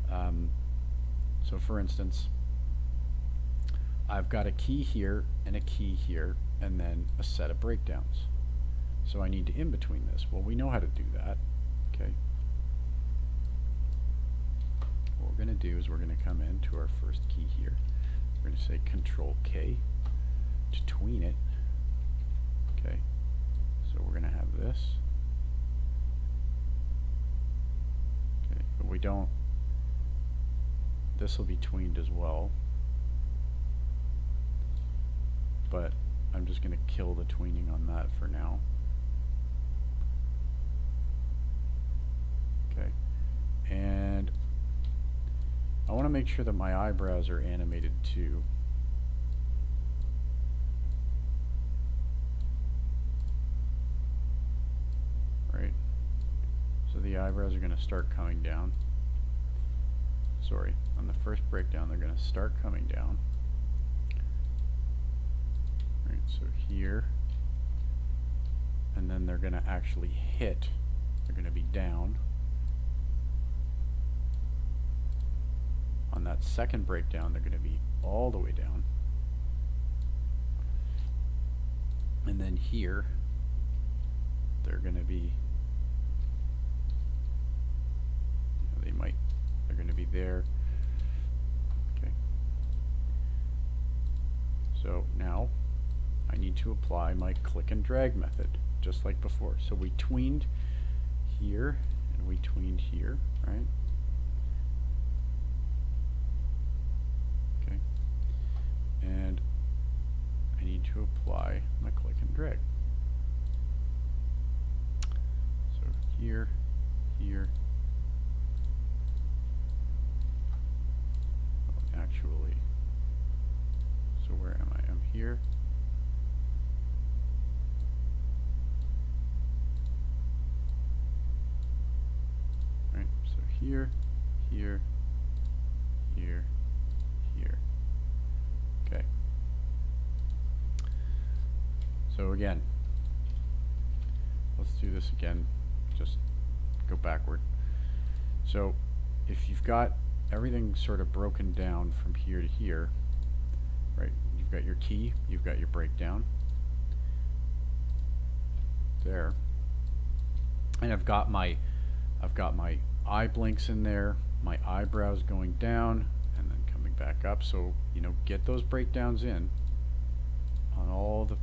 Speaker 1: So for instance, I've got a key here and a key here, and then a set of breakdowns. So I need to in between this. Well, we know how to do that. Okay. What we're going to do is we're going to come into our first key here. We're going to say Control K to tween it. Okay. So we're going to have this. Okay. But we don't. This will be tweened as well. But I'm just going to kill the tweening on that for now. Okay. And I want to make sure that my eyebrows are animated too. Right. So the eyebrows are going to start coming down. Sorry, on the first breakdown they're going to start coming down. Right, so here, and then they're going to actually hit. They're going to be down. On that second breakdown, they're going to be all the way down. And then here, they're going to be, they're going to be there. Okay. So now, I need to apply my click and drag method, just like before. So we tweened here, and we tweened here, right? Okay. And I need to apply my click and drag. So here, here. Oh, actually, so where am I? I'm here. Right, so here, here, here, here. Okay. So again, let's do this again, just go backward. So if you've got everything sort of broken down from here to here, right, you've got your key, you've got your breakdown there, and I've got my eye blinks in there, my eyebrows going down and then coming back up. So, you know, get those breakdowns in on all the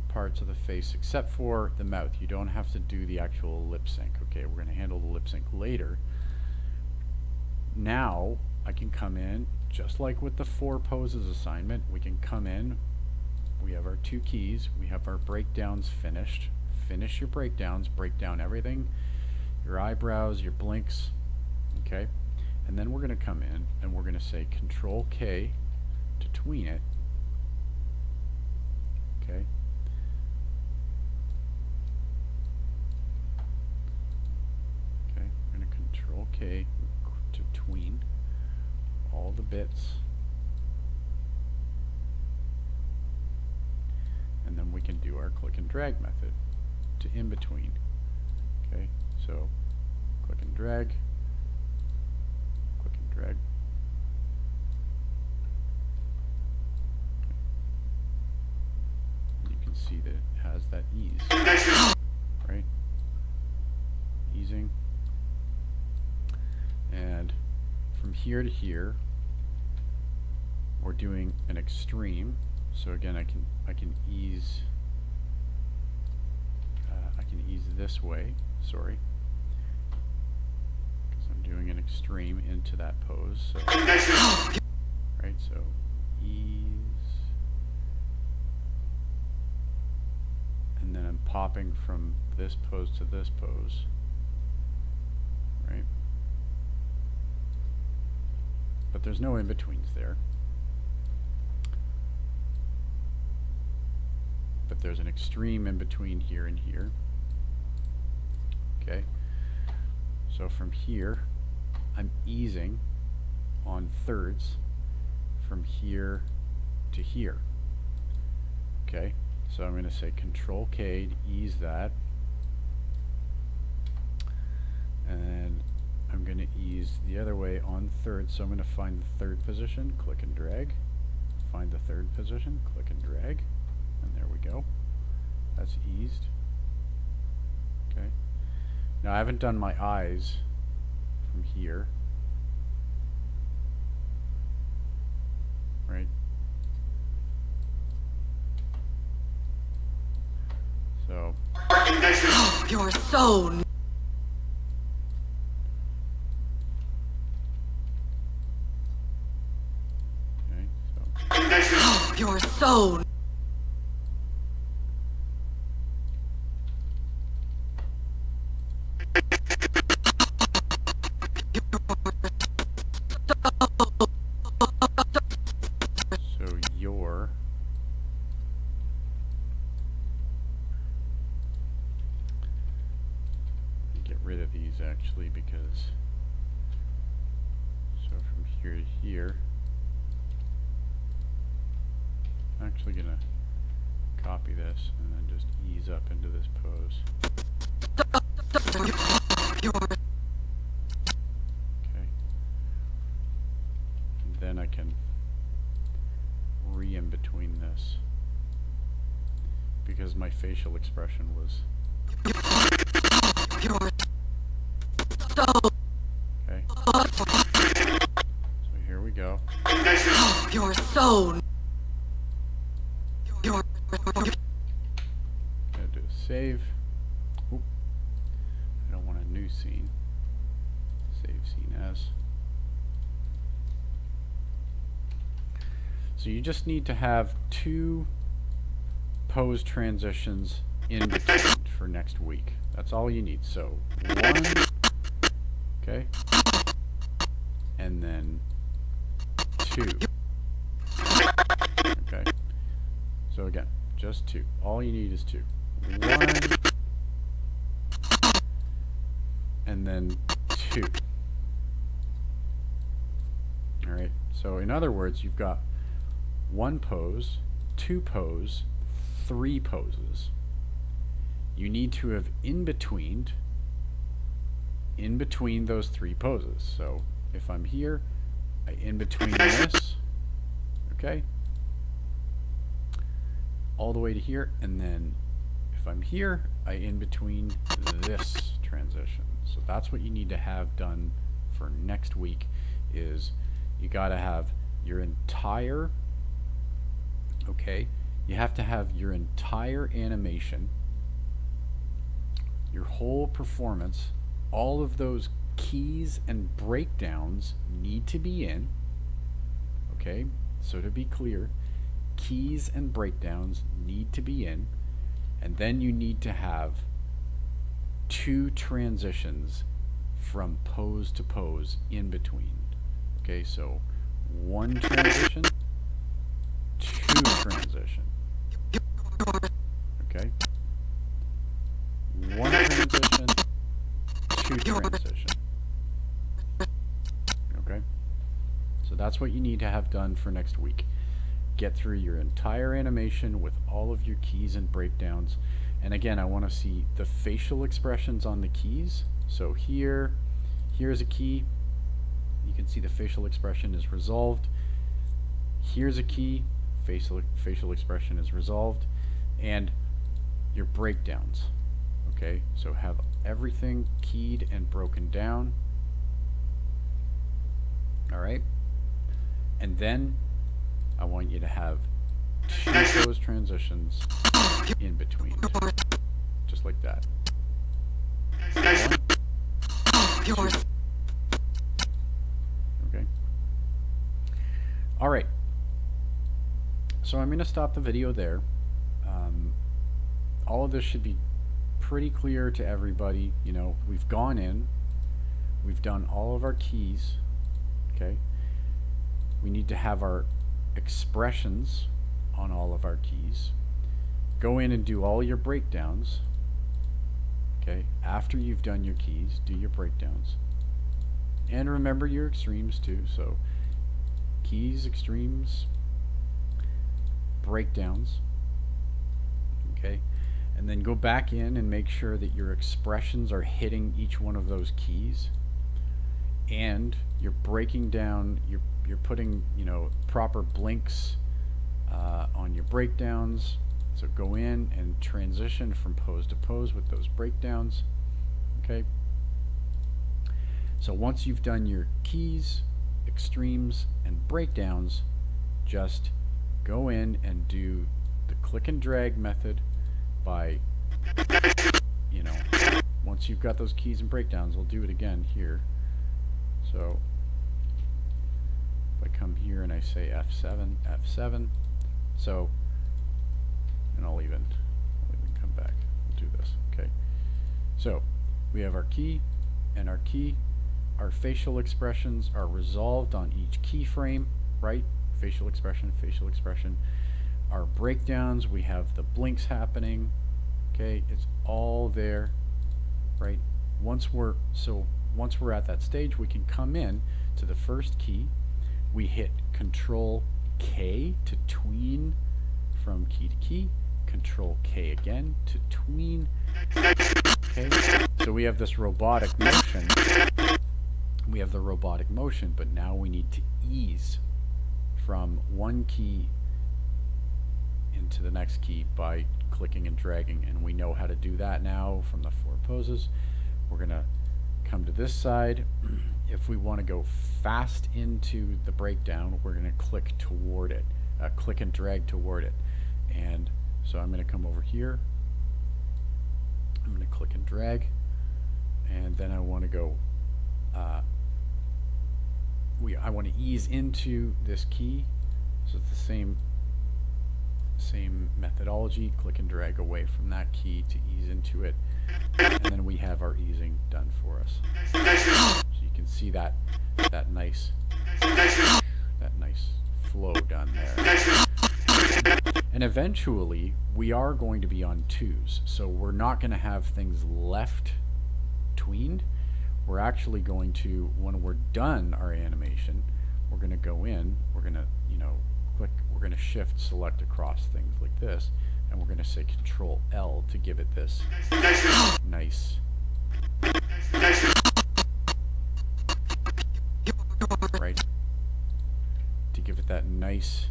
Speaker 1: parts of the face except for the mouth. You don't have to do the actual lip sync. Okay, we're going to handle the lip sync later. Now I can come in, just like with the 4 poses assignment, we can come in, we have our 2 keys, we have our breakdowns finished. Finish your breakdowns, break down everything, your eyebrows, your blinks, okay? And then we're going to come in and we're going to say Control K to tween it, okay? Okay, we're going to Control K to tween all the bits, and then we can do our click and drag method to in between. Okay, so click and drag, click and drag. Okay. You can see that it has that ease, right? Easing. And from here to here, we're doing an extreme. So again, I can ease. I can ease this way. Sorry, because I'm doing an extreme into that pose. So, right. So ease, and then I'm popping from this pose to this pose. Right. But there's no in-betweens there. But there's an extreme in between here and here. Okay. So from here, I'm easing on thirds from here to here. Okay, so I'm going to say Control K to ease that, and I'm going to ease the other way on third. So I'm going to find the third position, click and drag, find the third position, click and drag, and there we go. That's eased. Okay. Now I haven't done my eyes from here. Right. So.
Speaker 3: Oh, you're so.
Speaker 1: Okay. So.
Speaker 3: Oh, you're so.
Speaker 1: So your. Get rid of these actually, because so from here to here, I'm actually gonna copy this and then just ease up into this pose. Okay. And then I can in between this, because my facial expression was okay. So here we go.
Speaker 3: You're so. You're.
Speaker 1: Gonna do a save. Oop. I don't want a new scene. Save scene as. So you just need to have 2 pose transitions in between for next week. That's all you need. So 1, okay, and then 2. Okay. So again, just 2. All you need is 2. 1, and then 2. All right. So in other words, you've got 1 pose, 2 pose, 3 poses. You need to have in between those 3 poses. So if I'm here, I in between this, okay, all the way to here, and then if I'm here, I in between this transition. So that's what you need to have done for next week. Is you got to have your entire, okay, you have to have your entire animation, your whole performance, all of those keys and breakdowns need to be in. Okay, so to be clear, keys and breakdowns need to be in, and then you need to have 2 transitions from pose to pose in between. Okay, so 1 transition, 2 transition. Okay, 1 transition, 2 transition. Okay, so that's what you need to have done for next week. Get through your entire animation with all of your keys and breakdowns. And again, I want to see the facial expressions on the keys. So here's a key. You can see the facial expression is resolved. Here's a key. Facial expression is resolved. And your breakdowns. Okay, so have everything keyed and broken down. All right, and then I want you to have 2 of those transitions in between, just like that. 1, 2. Okay. All right. So I'm going to stop the video there. All of this should be pretty clear to everybody. You know, we've gone in, we've done all of our keys. Okay. We need to have our expressions on all of our keys. Go in and do all your breakdowns. Okay. After you've done your keys, do your breakdowns. And remember your extremes too. So keys, extremes, breakdowns. Okay. And then go back in and make sure that your expressions are hitting each one of those keys. And you're breaking down, you're putting, proper blinks on your breakdowns. So go in and transition from pose to pose with those breakdowns. Okay. So once you've done your keys, extremes, and breakdowns, just go in and do the click and drag method by, once you've got those keys and breakdowns, we'll do it again here. So if I come here and I say F7, F7, so, and I'll even come back. We'll do this, okay? So we have our key and our key. Our facial expressions are resolved on each keyframe, right? Facial expression, facial expression. Our breakdowns, we have the blinks happening, okay? It's all there, right? Once we're at that stage, we can come in to the first key. We hit Control K to tween from key to key. Control K again to tween. Okay, so we have this robotic motion. We have the robotic motion, but now we need to ease from one key into the next key by clicking and dragging, and we know how to do that now from the 4 poses. We're gonna come to this side. If we want to go fast into the breakdown, we're gonna click toward it, click and drag toward it. And so I'm gonna come over here. I'm gonna click and drag, and then I want to go. I want to ease into this key, so it's the same methodology. Click and drag away from that key to ease into it, and then we have our easing done for us. So you can see that nice flow done there. And eventually we are going to be on 2s, so we're not going to have things left tweened. We're actually going to, when we're done our animation, we're going to go in, we're going to, click, we're going to shift select across things like this, and we're going to say Control L to give it this nice, right, to give it that nice,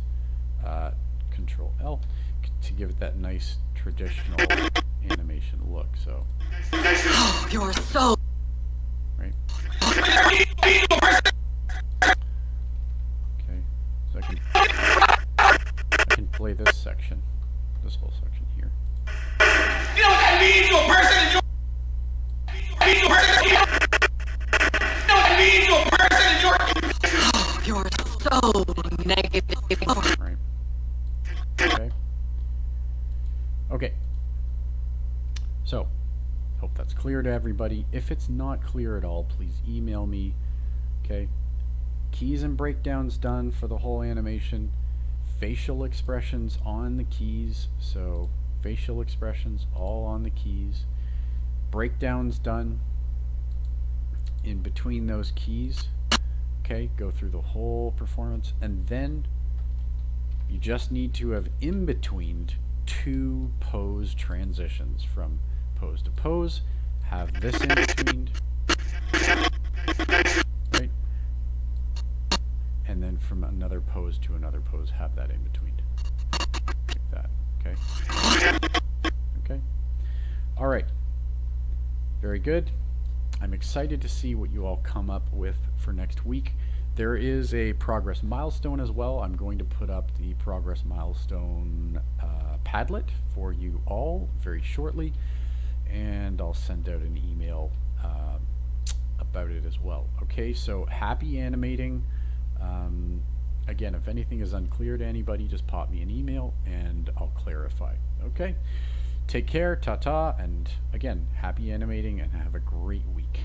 Speaker 1: Control L to give it that nice traditional animation look. So
Speaker 3: You're so
Speaker 1: right. Okay, so I can play this section, this whole section here.
Speaker 2: You know what that means to a person in your... You know what that means to a person in your...
Speaker 3: you're so negative.
Speaker 1: Right. Okay. Okay. So, hope that's clear to everybody. If it's not clear at all, please email me. Okay. Keys and breakdowns done for the whole animation. Facial expressions on the keys. So, facial expressions all on the keys. Breakdowns done in between those keys. Okay, go through the whole performance, and then you just need to have in-betweened 2 pose transitions from pose to pose. Have this in-betweened, right? And then from another pose to another pose, have that in-betweened. Like that, okay? Okay? Alright. Very good. I'm excited to see what you all come up with for next week. There is a progress milestone as well. I'm going to put up the progress milestone Padlet for you all very shortly, and I'll send out an email about it as well. Okay, so happy animating. Again, if anything is unclear to anybody, just pop me an email and I'll clarify. Okay, take care, ta-ta, and again, happy animating and have a great week.